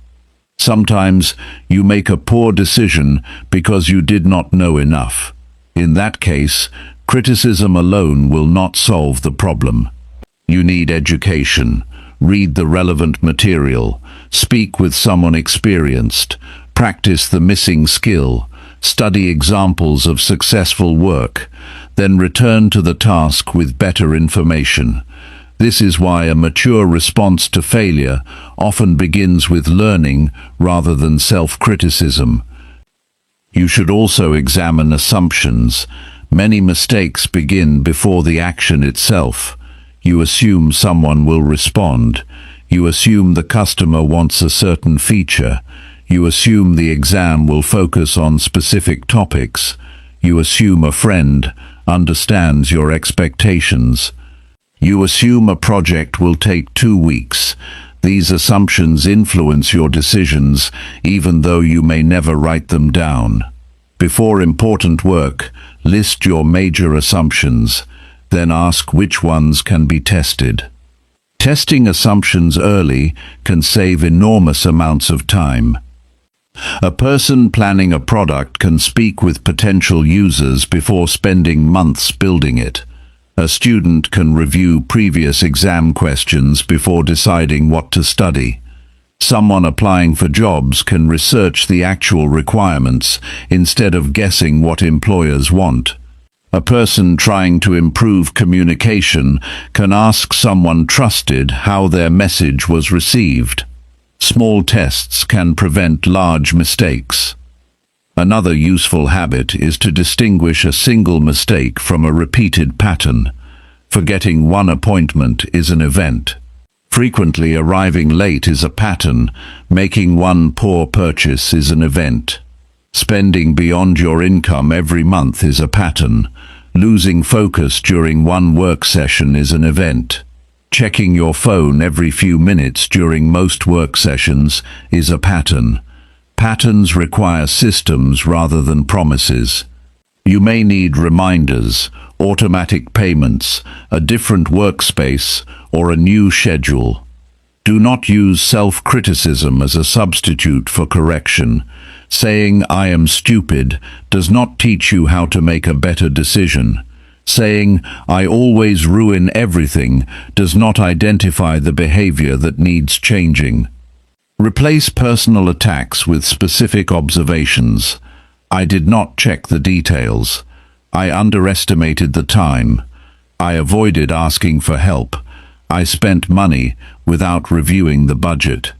[SPEAKER 1] Sometimes you make a poor decision because you did not know enough. In that case, criticism alone will not solve the problem. You need education. Read the relevant material. Speak with someone experienced. Practice the missing skill. Study examples of successful work. Then return to the task with better information. This is why a mature response to failure often begins with learning rather than self-criticism. You should also examine assumptions. Many mistakes begin before the action itself. You assume someone will respond. You assume the customer wants a certain feature. You assume the exam will focus on specific topics. You assume a friend understands your expectations. You assume a project will take 2 weeks. These assumptions influence your decisions, even though you may never write them down. Before important work, list your major assumptions, then ask which ones can be tested. Testing assumptions early can save enormous amounts of time. A person planning a product can speak with potential users before spending months building it. A student can review previous exam questions before deciding what to study. Someone applying for jobs can research the actual requirements instead of guessing what employers want. A person trying to improve communication can ask someone trusted how their message was received. Small tests can prevent large mistakes. Another useful habit is to distinguish a single mistake from a repeated pattern. Forgetting one appointment is an event. Frequently arriving late is a pattern. Making one poor purchase is an event. Spending beyond your income every month is a pattern. Losing focus during one work session is an event. Checking your phone every few minutes during most work sessions is a pattern. Patterns require systems rather than promises. You may need reminders, automatic payments, a different workspace, or a new schedule. Do not use self-criticism as a substitute for correction. Saying, "I am stupid," does not teach you how to make a better decision. Saying, "I always ruin everything," does not identify the behavior that needs changing. Replace personal attacks with specific observations. I did not check the details. I underestimated the time. I avoided asking for help. I spent money without reviewing the budget.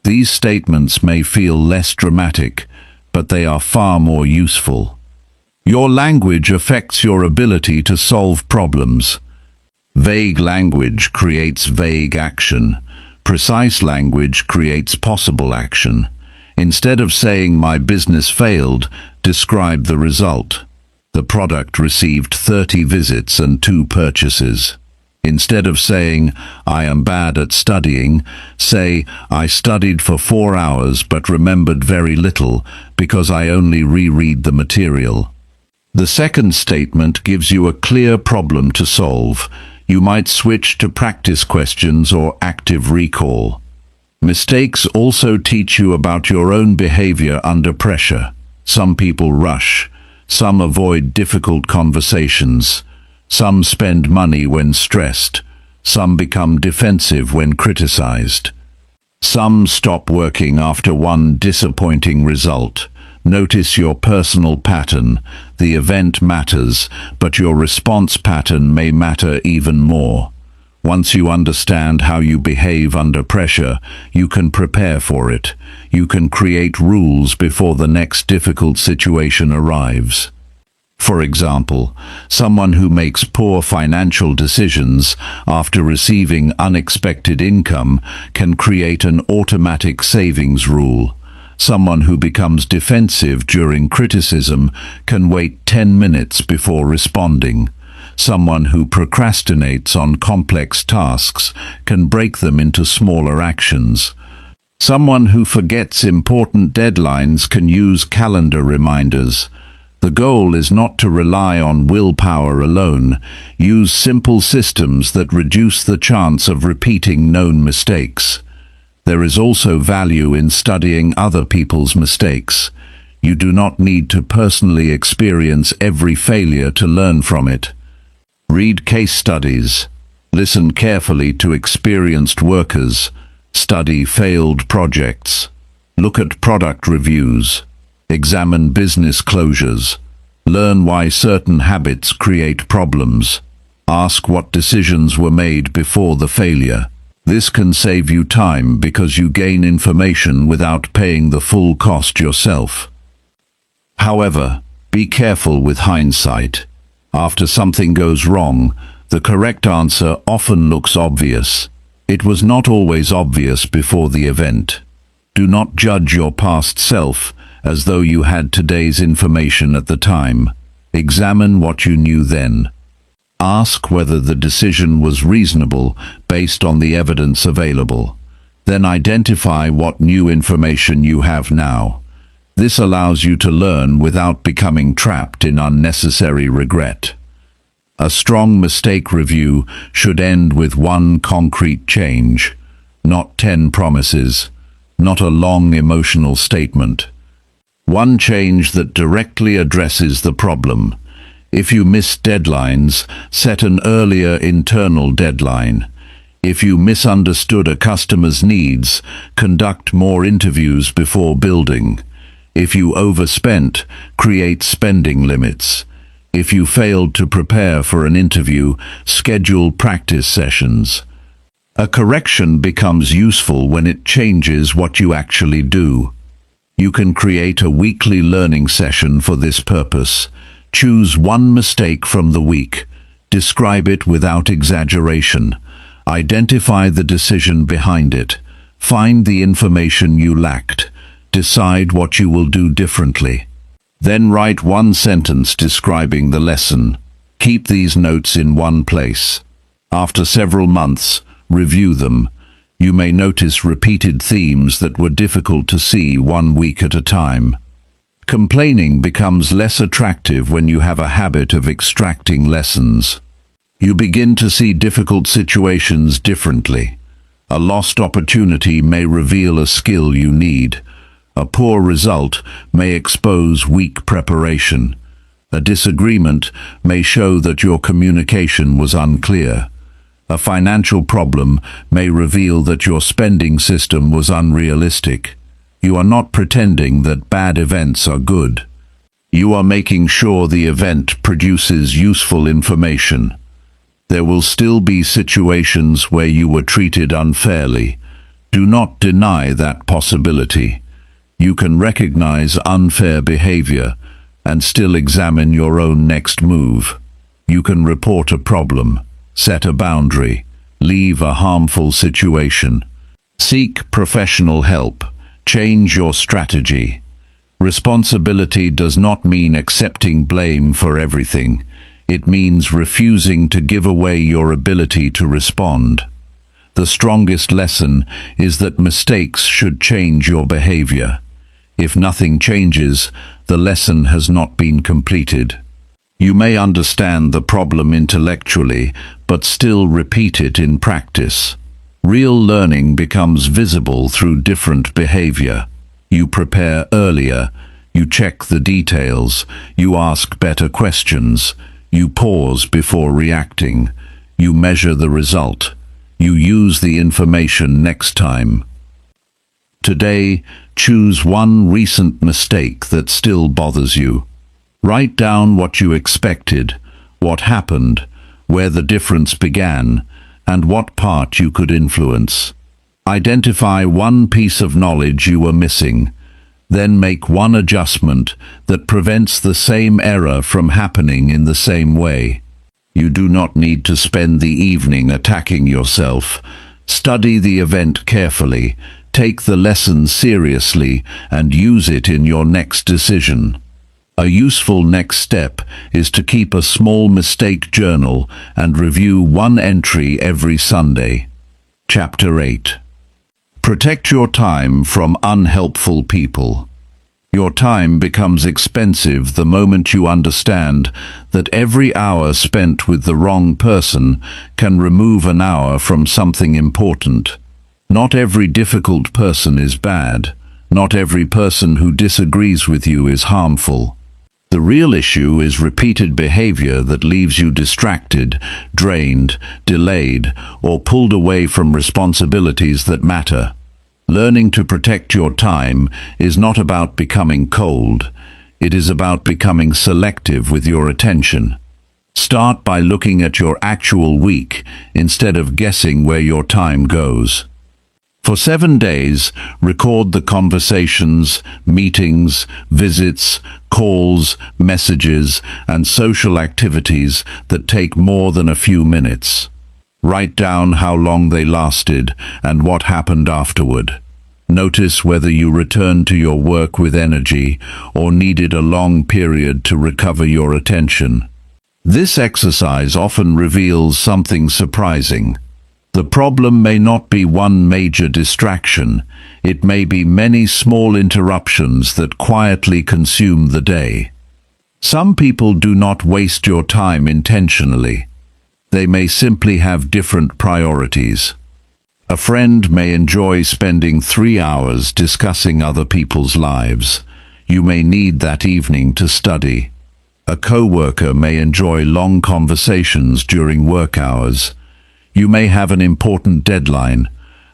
[SPEAKER 1] These statements may feel less dramatic, but they are far more useful. Your language affects your ability to solve problems. Vague language creates vague action. Precise language creates possible action. Instead of saying "my business failed," describe the result. The product received 30 visits and 2 purchases. Instead of saying "I am bad at studying," say "I studied for 4 hours but remembered very little because I only reread the material." The second statement gives you a clear problem to solve. You might switch to practice questions or active recall. Mistakes also teach you about your own behavior under pressure. Some people rush. Some avoid difficult conversations. Some spend money when stressed. Some become defensive when criticized. Some stop working after one disappointing result. Notice your personal pattern. The event matters, but your response pattern may matter even more. Once you understand how you behave under pressure, you can prepare for it. You can create rules before the next difficult situation arrives. For example, someone who makes poor financial decisions after receiving unexpected income can create an automatic savings rule. Someone who becomes defensive during criticism can wait 10 minutes before responding. Someone who procrastinates on complex tasks can break them into smaller actions. Someone who forgets important deadlines can use calendar reminders. The goal is not to rely on willpower alone. Use simple systems that reduce the chance of repeating known mistakes. There is also value in studying other people's mistakes. You do not need to personally experience every failure to learn from it. Read case studies. Listen carefully to experienced workers. Study failed projects. Look at product reviews. Examine business closures. Learn why certain habits create problems. Ask what decisions were made before the failure. This can save you time because you gain information without paying the full cost yourself. However, be careful with hindsight. After something goes wrong, the correct answer often looks obvious. It was not always obvious before the event. Do not judge your past self as though you had today's information at the time. Examine what you knew then. Ask whether the decision was reasonable based on the evidence available. Then identify what new information you have now. This allows you to learn without becoming trapped in unnecessary regret. A strong mistake review should end with one concrete change, not 10 promises, not a long emotional statement. One change that directly addresses the problem. If you miss deadlines, set an earlier internal deadline. If you misunderstood a customer's needs, conduct more interviews before building. If you overspent, create spending limits. If you failed to prepare for an interview, schedule practice sessions. A correction becomes useful when it changes what you actually do. You can create a weekly learning session for this purpose. Choose one mistake from the week. Describe it without exaggeration. Identify the decision behind it. Find the information you lacked. Decide what you will do differently. Then write one sentence describing the lesson. Keep these notes in one place. After several months, review them. You may notice repeated themes that were difficult to see 1 week at a time. Complaining becomes less attractive when you have a habit of extracting lessons. You begin to see difficult situations differently. A lost opportunity may reveal a skill you need. A poor result may expose weak preparation. A disagreement may show that your communication was unclear. A financial problem may reveal that your spending system was unrealistic. You are not pretending that bad events are good. You are making sure the event produces useful information. There will still be situations where you were treated unfairly. Do not deny that possibility. You can recognize unfair behavior and still examine your own next move. You can report a problem, set a boundary, leave a harmful situation. Seek professional help. Change your strategy. Responsibility does not mean accepting blame for everything. It means refusing to give away your ability to respond. The strongest lesson is that mistakes should change your behavior. If nothing changes, the lesson has not been completed. You may understand the problem intellectually, but still repeat it in practice. Real learning becomes visible through different behavior. You prepare earlier, you check the details, you ask better questions, you pause before reacting, you measure the result, you use the information next time. Today, choose one recent mistake that still bothers you. Write down what you expected, what happened, where the difference began, and what part you could influence. Identify one piece of knowledge you were missing, then make one adjustment that prevents the same error from happening in the same way. You do not need to spend the evening attacking yourself. Study the event carefully, take the lesson seriously, and use it in your next decision. A useful next step is to keep a small mistake journal and review one entry every Sunday. Chapter 8. Protect your time from unhelpful people. Your time becomes expensive the moment you understand that every hour spent with the wrong person can remove an hour from something important. Not every difficult person is bad. Not every person who disagrees with you is harmful. The real issue is repeated behavior that leaves you distracted, drained, delayed, or pulled away from responsibilities that matter. Learning to protect your time is not about becoming cold. It is about becoming selective with your attention. Start by looking at your actual week instead of guessing where your time goes. For 7 days, record the conversations, meetings, visits, calls, messages, and social activities that take more than a few minutes. Write down how long they lasted and what happened afterward. Notice whether you returned to your work with energy or needed a long period to recover your attention. This exercise often reveals something surprising. The problem may not be one major distraction. It may be many small interruptions that quietly consume the day. Some people do not waste your time intentionally. They may simply have different priorities. A friend may enjoy spending 3 hours discussing other people's lives. You may need that evening to study. A coworker may enjoy long conversations during work hours. You may have an important deadline.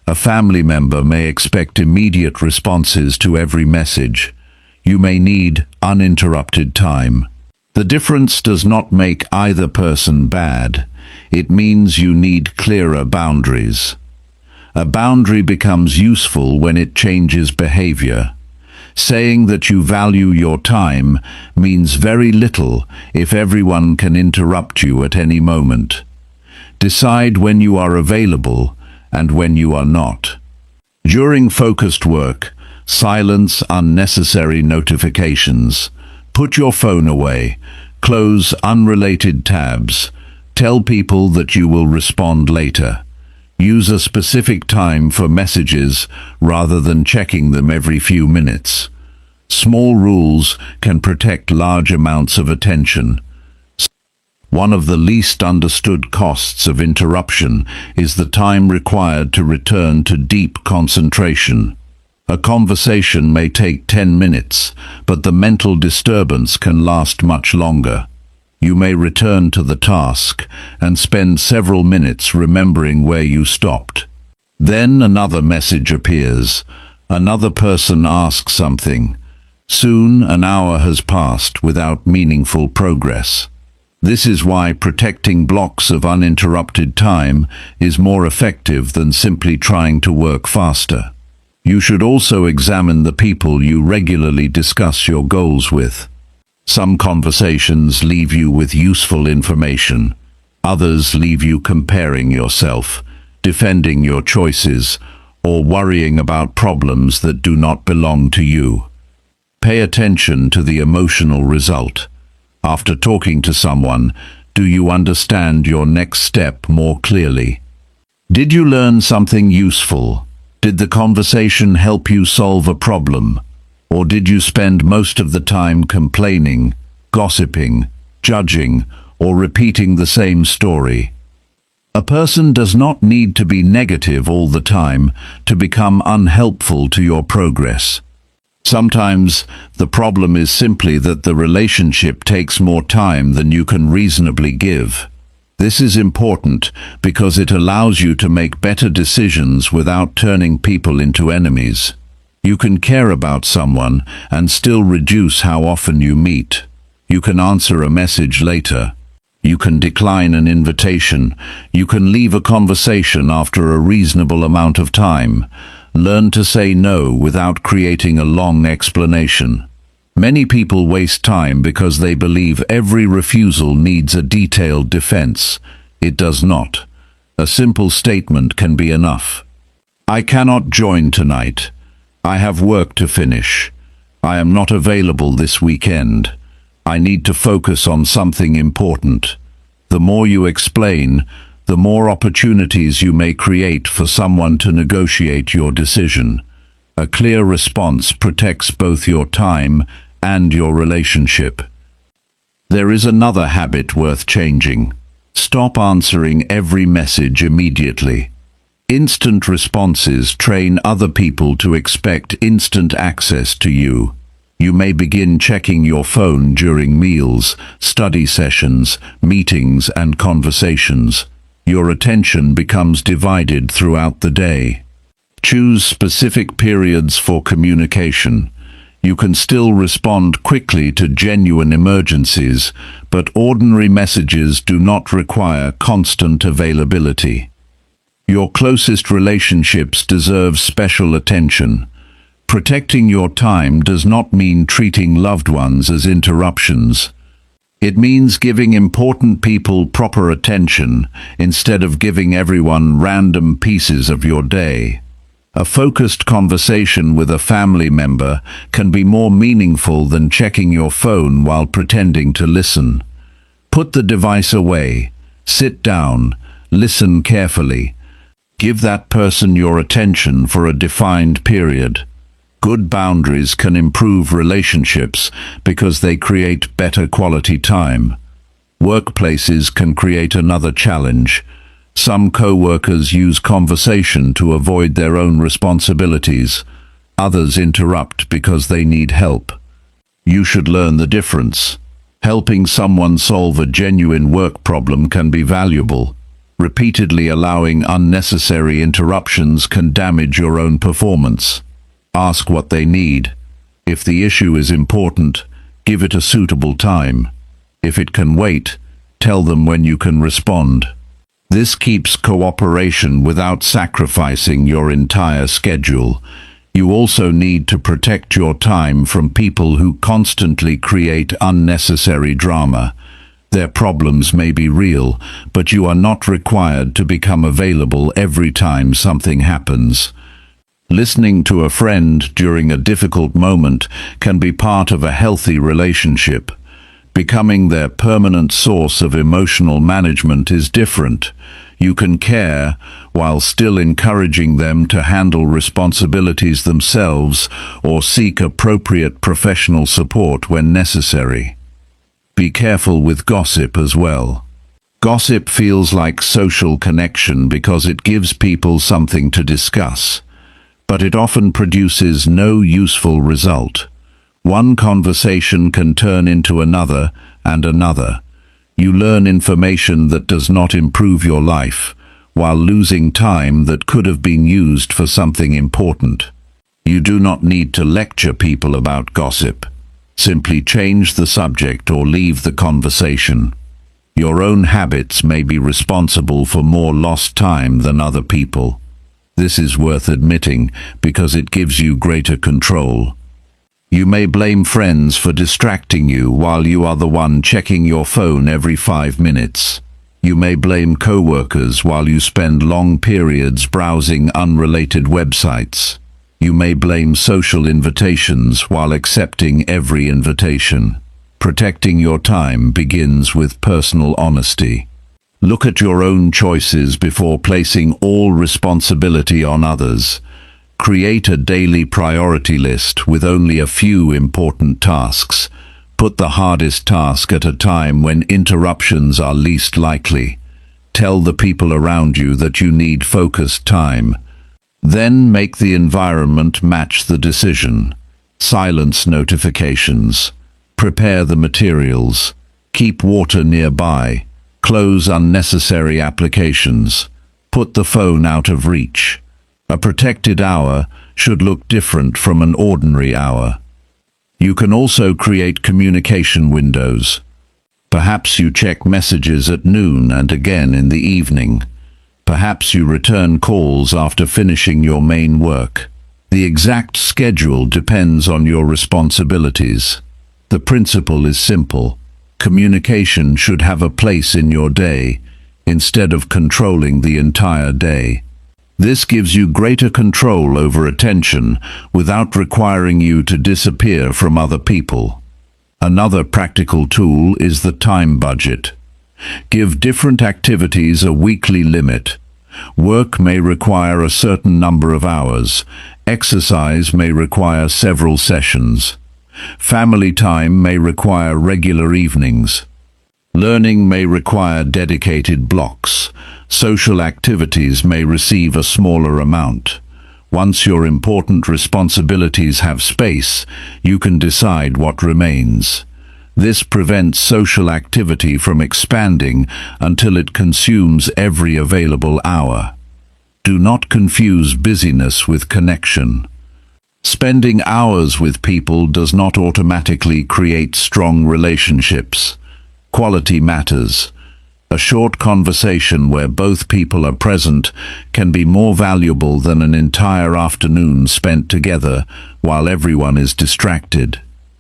[SPEAKER 1] A family member may expect immediate responses to every message. You may need uninterrupted time. The difference does not make either person bad. It means you need clearer boundaries. A boundary becomes useful when it changes behavior. Saying that you value your time means very little if everyone can interrupt you at any moment. Decide when you are available and when you are not. During focused work, silence unnecessary notifications. Put your phone away. Close unrelated tabs. Tell people that you will respond later. Use a specific time for messages rather than checking them every few minutes. Small rules can protect large amounts of attention. One of the least understood costs of interruption is the time required to return to deep concentration. A conversation may take 10 minutes, but the mental disturbance can last much longer. You may return to the task and spend several minutes remembering where you stopped. Then another message appears. Another person asks something. Soon an hour has passed without meaningful progress. This is why protecting blocks of uninterrupted time is more effective than simply trying to work faster. You should also examine the people you regularly discuss your goals with. Some conversations leave you with useful information. Others leave you comparing yourself, defending your choices, or worrying about problems that do not belong to you. Pay attention to the emotional result. After talking to someone, do you understand your next step more clearly? Did you learn something useful? Did the conversation help you solve a problem? Or did you spend most of the time complaining, gossiping, judging, or repeating the same story? A person does not need to be negative all the time to become unhelpful to your progress. Sometimes the problem is simply that the relationship takes more time than you can reasonably give. This is important because it allows you to make better decisions without turning people into enemies. You can care about someone and still reduce how often you meet. You can answer a message later. You can decline an invitation. You can leave a conversation after a reasonable amount of time. Learn to say no without creating a long explanation. Many people waste time because they believe every refusal needs a detailed defense. It does not. A simple statement can be enough. I cannot join tonight. I have work to finish. I am not available this weekend. I need to focus on something important. The more you explain, the more opportunities you may create for someone to negotiate your decision. A clear response protects both your time and your relationship. There is another habit worth changing. Stop answering every message immediately. Instant responses train other people to expect instant access to you. You may begin checking your phone during meals, study sessions, meetings, and conversations. Your attention becomes divided throughout the day. Choose specific periods for communication. You can still respond quickly to genuine emergencies, but ordinary messages do not require constant availability. Your closest relationships deserve special attention. Protecting your time does not mean treating loved ones as interruptions. It means giving important people proper attention instead of giving everyone random pieces of your day. A focused conversation with a family member can be more meaningful than checking your phone while pretending to listen. Put the device away. Sit down. Listen carefully. Give that person your attention for a defined period. Good boundaries can improve relationships because they create better quality time. Workplaces can create another challenge. Some co-workers use conversation to avoid their own responsibilities. Others interrupt because they need help. You should learn the difference. Helping someone solve a genuine work problem can be valuable. Repeatedly allowing unnecessary interruptions can damage your own performance. Ask what they need. If the issue is important, give it a suitable time. If it can wait, tell them when you can respond. This keeps cooperation without sacrificing your entire schedule. You also need to protect your time from people who constantly create unnecessary drama. Their problems may be real, but you are not required to become available every time something happens. Listening to a friend during a difficult moment can be part of a healthy relationship. Becoming their permanent source of emotional management is different. You can care while still encouraging them to handle responsibilities themselves or seek appropriate professional support when necessary. Be careful with gossip as well. Gossip feels like social connection because it gives people something to discuss, but it often produces no useful result. One conversation can turn into another and another. You learn information that does not improve your life, while losing time that could have been used for something important. You do not need to lecture people about gossip. Simply change the subject or leave the conversation. Your own habits may be responsible for more lost time than other people. This is worth admitting because it gives you greater control. You may blame friends for distracting you while you are the one checking your phone every 5 minutes. You may blame coworkers while you spend long periods browsing unrelated websites. You may blame social invitations while accepting every invitation. Protecting your time begins with personal honesty. Look at your own choices before placing all responsibility on others. Create a daily priority list with only a few important tasks. Put the hardest task at a time when interruptions are least likely. Tell the people around you that you need focused time. Then make the environment match the decision. Silence notifications. Prepare the materials. Keep water nearby. Close unnecessary applications. Put the phone out of reach. A protected hour should look different from an ordinary hour. You can also create communication windows. Perhaps you check messages at noon and again in the evening. Perhaps you return calls after finishing your main work. The exact schedule depends on your responsibilities. The principle is simple. Communication should have a place in your day, instead of controlling the entire day. This gives you greater control over attention without requiring you to disappear from other people. Another practical tool is the time budget. Give different activities a weekly limit. Work may require a certain number of hours. Exercise may require several sessions. Family time may require regular evenings. Learning may require dedicated blocks. Social activities may receive a smaller amount. Once your important responsibilities have space, you can decide what remains. This prevents social activity from expanding until it consumes every available hour. Do not confuse busyness with connection. Spending hours with people does not automatically create strong relationships. Quality matters. A short conversation where both people are present can be more valuable than an entire afternoon spent together while everyone is distracted.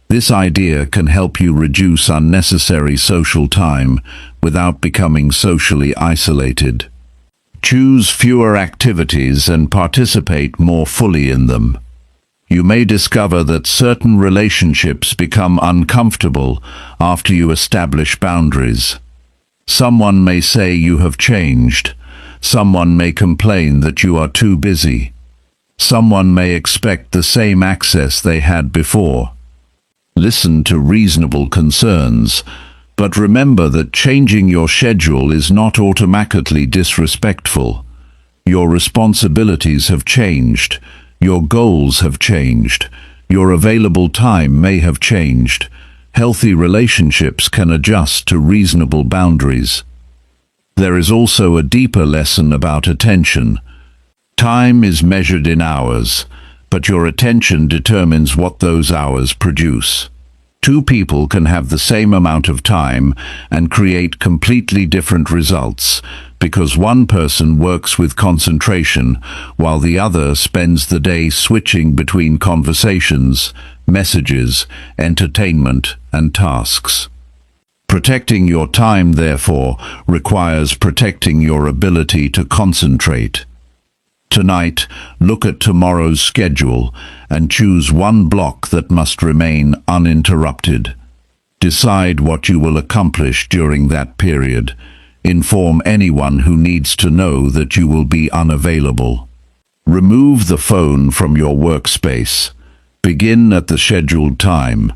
[SPEAKER 1] This idea can help you reduce unnecessary social time without becoming socially isolated. Choose fewer activities and participate more fully in them. You may discover that certain relationships become uncomfortable after you establish boundaries. Someone may say you have changed. Someone may complain that you are too busy. Someone may expect the same access they had before. Listen to reasonable concerns, but remember that changing your schedule is not automatically disrespectful. Your responsibilities have changed. Your goals have changed. Your available time may have changed. Healthy relationships can adjust to reasonable boundaries. There is also a deeper lesson about attention. Time is measured in hours, but your attention determines what those hours produce. Two people can have the same amount of time and create completely different results because one person works with concentration while the other spends the day switching between conversations, messages, entertainment, and tasks. Protecting your time, therefore, requires protecting your ability to concentrate. Tonight, look at tomorrow's schedule and choose one block that must remain uninterrupted. Decide what you will accomplish during that period. Inform anyone who needs to know that you will be unavailable. Remove the phone from your workspace. Begin at the scheduled time.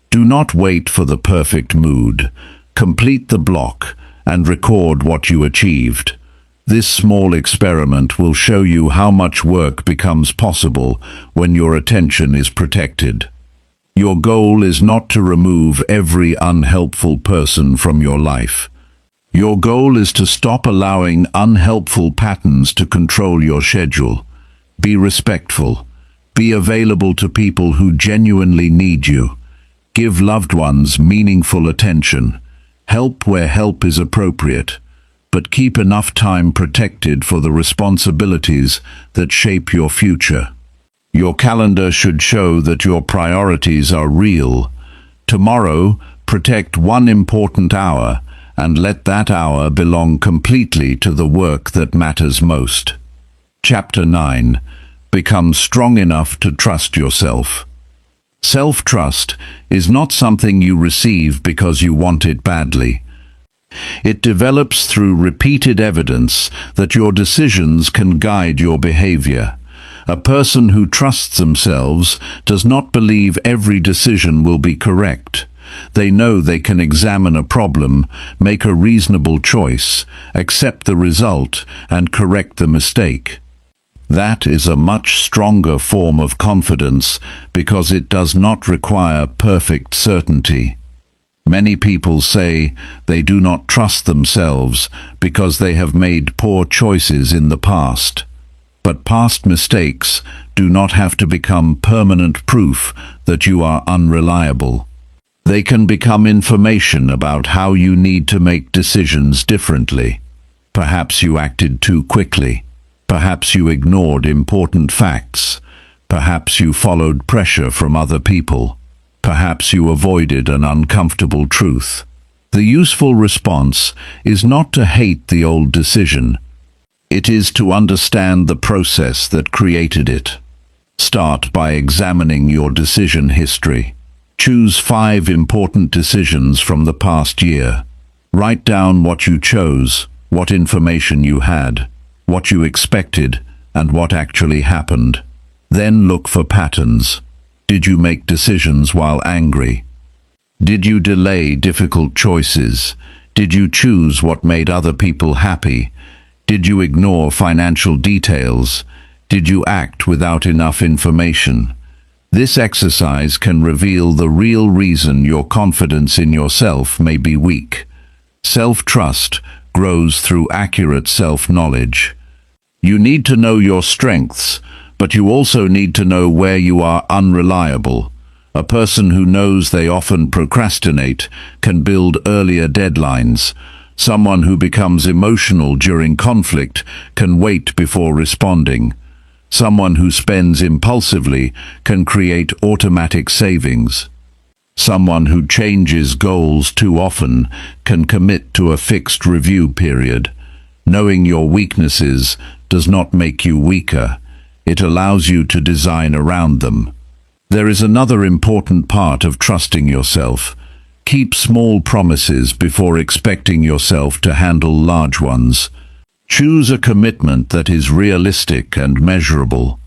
[SPEAKER 1] Do not wait for the perfect mood. Complete the block and record what you achieved. This small experiment will show you how much work becomes possible when your attention is protected. Your goal is not to remove every unhelpful person from your life. Your goal is to stop allowing unhelpful patterns to control your schedule. Be respectful. Be available to people who genuinely need you. Give loved ones meaningful attention. Help where help is appropriate. But keep enough time protected for the responsibilities that shape your future. Your calendar should show that your priorities are real. Tomorrow, protect one important hour and let that hour belong completely to the work that matters most. Chapter 9. Become strong enough to trust yourself. Self-trust is not something you receive because you want it badly. It develops through repeated evidence that your decisions can guide your behavior. A person who trusts themselves does not believe every decision will be correct. They know they can examine a problem, make a reasonable choice, accept the result, and correct the mistake. That is a much stronger form of confidence because it does not require perfect certainty. Many people say they do not trust themselves because they have made poor choices in the past. But past mistakes do not have to become permanent proof that you are unreliable. They can become information about how you need to make decisions differently. Perhaps you acted too quickly. Perhaps you ignored important facts. Perhaps you followed pressure from other people. Perhaps you avoided an uncomfortable truth. The useful response is not to hate the old decision. It is to understand the process that created it. Start by examining your decision history. Choose 5 important decisions from the past year. Write down what you chose, what information you had, what you expected, and what actually happened. Then look for patterns. Did you make decisions while angry? Did you delay difficult choices? Did you choose what made other people happy? Did you ignore financial details? Did you act without enough information? This exercise can reveal the real reason your confidence in yourself may be weak. Self-trust grows through accurate self-knowledge. You need to know your strengths, but you also need to know where you are unreliable. A person who knows they often procrastinate can build earlier deadlines. Someone who becomes emotional during conflict can wait before responding. Someone who spends impulsively can create automatic savings. Someone who changes goals too often can commit to a fixed review period. Knowing your weaknesses does not make you weaker. It allows you to design around them. There is another important part of trusting yourself. Keep small promises before expecting yourself to handle large ones. Choose a commitment that is realistic and measurable.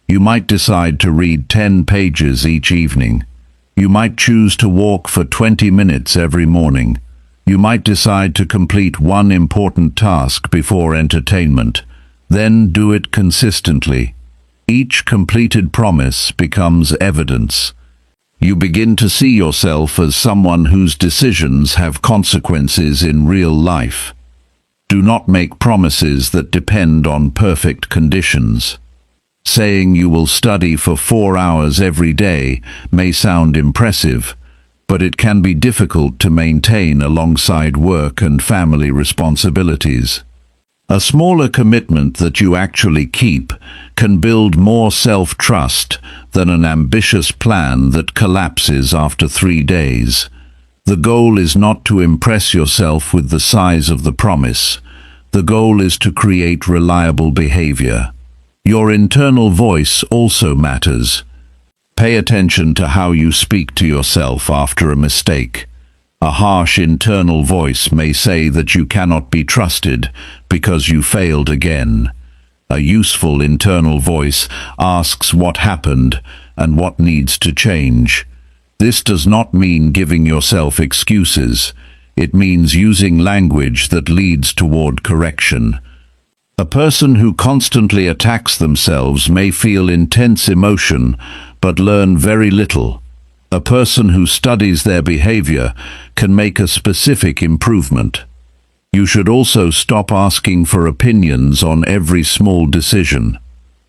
[SPEAKER 1] You might decide to read 10 pages each evening. You might choose to walk for 20 minutes every morning. You might decide to complete one important task before entertainment. Then do it consistently. Each completed promise becomes evidence. You begin to see yourself as someone whose decisions have consequences in real life. Do not make promises that depend on perfect conditions. Saying you will study for 4 hours every day may sound impressive, but it can be difficult to maintain alongside work and family responsibilities. A smaller commitment that you actually keep can build more self-trust than an ambitious plan that collapses after 3 days. The goal is not to impress yourself with the size of the promise. The goal is to create reliable behavior. Your internal voice also matters. Pay attention to how you speak to yourself after a mistake. A harsh internal voice may say that you cannot be trusted because you failed again. A useful internal voice asks what happened and what needs to change. This does not mean giving yourself excuses. It means using language that leads toward correction. A person who constantly attacks themselves may feel intense emotion but learn very little. A person who studies their behavior can make a specific improvement. You should also stop asking for opinions on every small decision.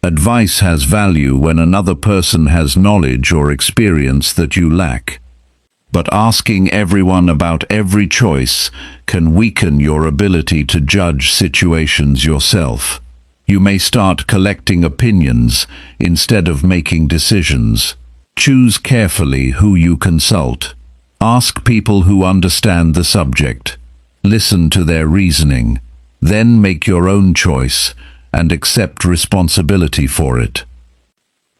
[SPEAKER 1] Advice has value when another person has knowledge or experience that you lack. But asking everyone about every choice can weaken your ability to judge situations yourself. You may start collecting opinions instead of making decisions. Choose carefully who you consult. Ask people who understand the subject. Listen to their reasoning. Then make your own choice and accept responsibility for it.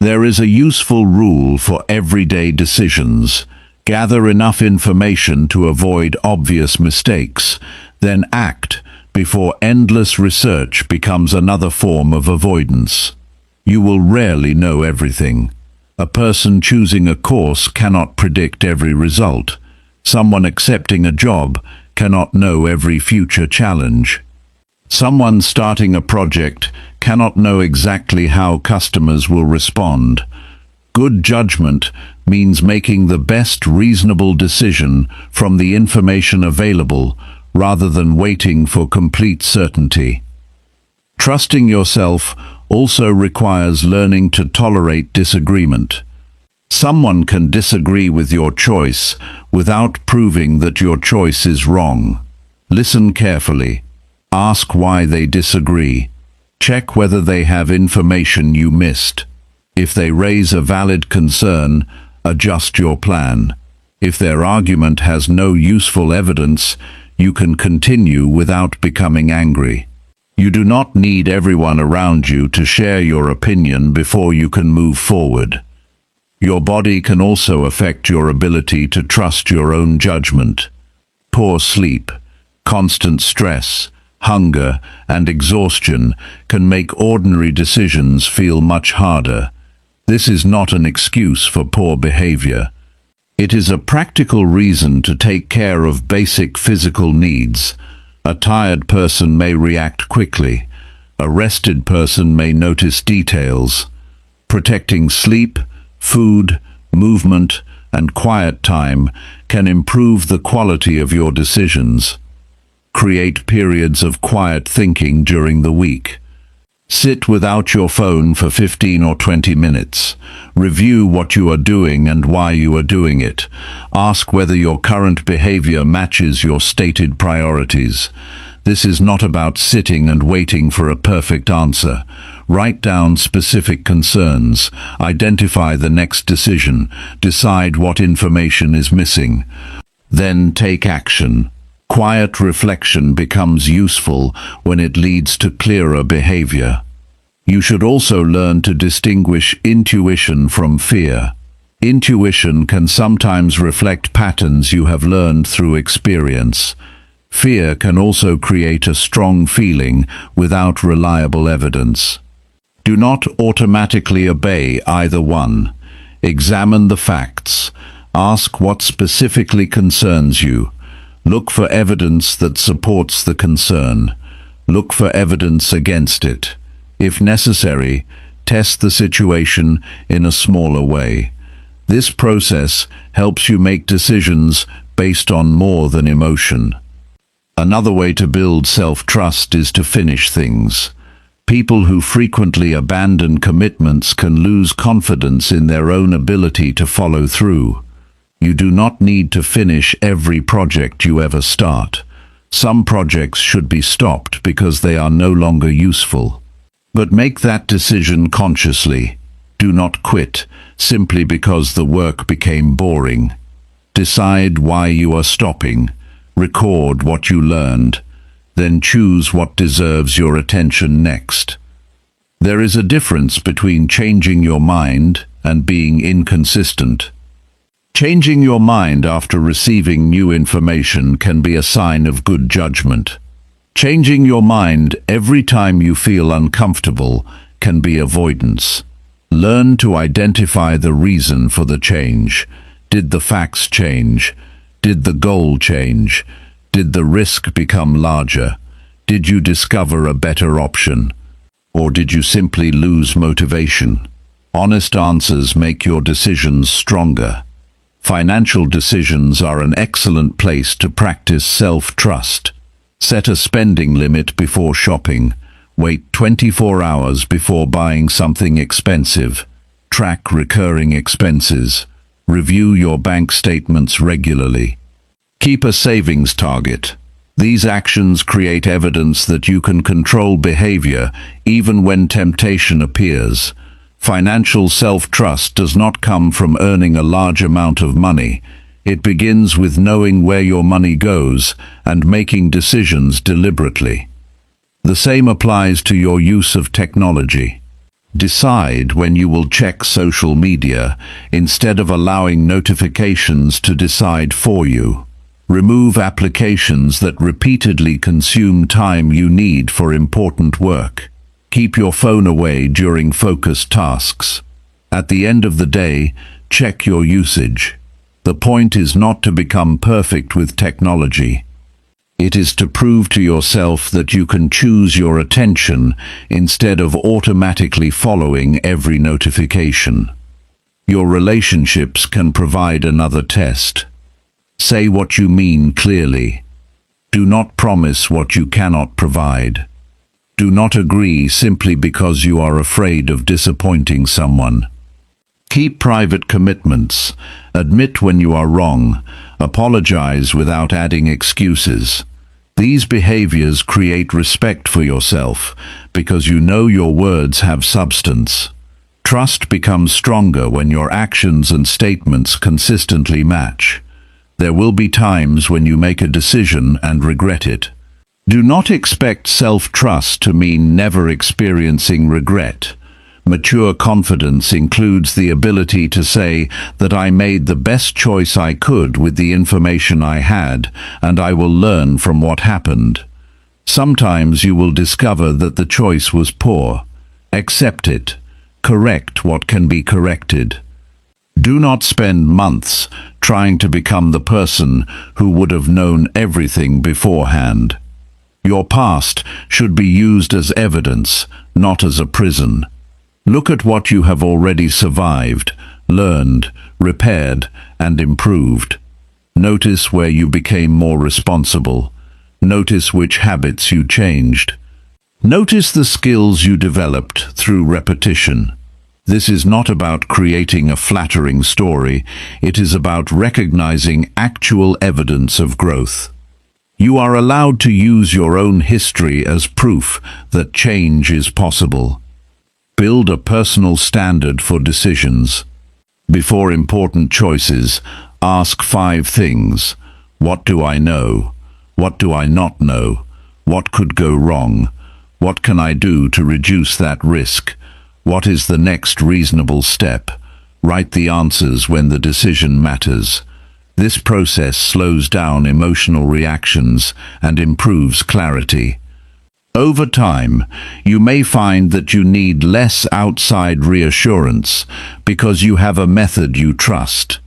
[SPEAKER 1] There is a useful rule for everyday decisions. Gather enough information to avoid obvious mistakes, then act before endless research becomes another form of avoidance. You will rarely know everything. A person choosing a course cannot predict every result. Someone accepting a job cannot know every future challenge. Someone starting a project cannot know exactly how customers will respond. Good judgment means making the best reasonable decision from the information available rather than waiting for complete certainty. Trusting yourself also requires learning to tolerate disagreement. Someone can disagree with your choice without proving that your choice is wrong. Listen carefully. Ask why they disagree. Check whether they have information you missed. If they raise a valid concern, adjust your plan. If their argument has no useful evidence, you can continue without becoming angry. You do not need everyone around you to share your opinion before you can move forward. Your body can also affect your ability to trust your own judgment. Poor sleep, constant stress, hunger, and exhaustion can make ordinary decisions feel much harder. This is not an excuse for poor behavior. It is a practical reason to take care of basic physical needs. A tired person may react quickly. A rested person may notice details. Protecting sleep, food, movement, and quiet time can improve the quality of your decisions. Create periods of quiet thinking during the week. Sit without your phone for 15 or 20 minutes. Review what you are doing and why you are doing it. Ask whether your current behavior matches your stated priorities. This is not about sitting and waiting for a perfect answer. Write down specific concerns. Identify the next decision. Decide what information is missing. Then take action. Quiet reflection becomes useful when it leads to clearer behavior. You should also learn to distinguish intuition from fear. Intuition can sometimes reflect patterns you have learned through experience. Fear can also create a strong feeling without reliable evidence. Do not automatically obey either one. Examine the facts. Ask what specifically concerns you. Look for evidence that supports the concern. Look for evidence against it. If necessary, test the situation in a smaller way. This process helps you make decisions based on more than emotion. Another way to build self-trust is to finish things. People who frequently abandon commitments can lose confidence in their own ability to follow through. You do not need to finish every project you ever start. Some projects should be stopped because they are no longer useful. But make that decision consciously. Do not quit simply because the work became boring. Decide why you are stopping. Record what you learned. Then choose what deserves your attention next. There is a difference between changing your mind and being inconsistent. Changing your mind after receiving new information can be a sign of good judgment. Changing your mind every time you feel uncomfortable can be avoidance. Learn to identify the reason for the change. Did the facts change? Did the goal change? Did the risk become larger? Did you discover a better option? Or did you simply lose motivation? Honest answers make your decisions stronger. Financial decisions are an excellent place to practice self-trust. Set a spending limit before shopping. Wait 24 hours before buying something expensive. Track recurring expenses. Review your bank statements regularly. Keep a savings target. These actions create evidence that you can control behavior even when temptation appears. Financial self-trust does not come from earning a large amount of money. It begins with knowing where your money goes and making decisions deliberately. The same applies to your use of technology. Decide when you will check social media instead of allowing notifications to decide for you. Remove applications that repeatedly consume time you need for important work. Keep your phone away during focused tasks. At the end of the day, check your usage. The point is not to become perfect with technology. It is to prove to yourself that you can choose your attention instead of automatically following every notification. Your relationships can provide another test. Say what you mean clearly. Do not promise what you cannot provide. Do not agree simply because you are afraid of disappointing someone. Keep private commitments. Admit when you are wrong. Apologize without adding excuses. These behaviors create respect for yourself because you know your words have substance. Trust becomes stronger when your actions and statements consistently match. There will be times when you make a decision and regret it. Do not expect self-trust to mean never experiencing regret. Mature confidence includes the ability to say that I made the best choice I could with the information I had, and I will learn from what happened. Sometimes you will discover that the choice was poor. Accept it. Correct what can be corrected. Do not spend months trying to become the person who would have known everything beforehand. Your past should be used as evidence, not as a prison. Look at what you have already survived, learned, repaired, and improved. Notice where you became more responsible. Notice which habits you changed. Notice the skills you developed through repetition. This is not about creating a flattering story. It is about recognizing actual evidence of growth. You are allowed to use your own history as proof that change is possible. Build a personal standard for decisions. Before important choices, ask 5 things. What do I know? What do I not know? What could go wrong? What can I do to reduce that risk? What is the next reasonable step? Write the answers when the decision matters. This process slows down emotional reactions and improves clarity. Over time, you may find that you need less outside reassurance because you have a method you trust.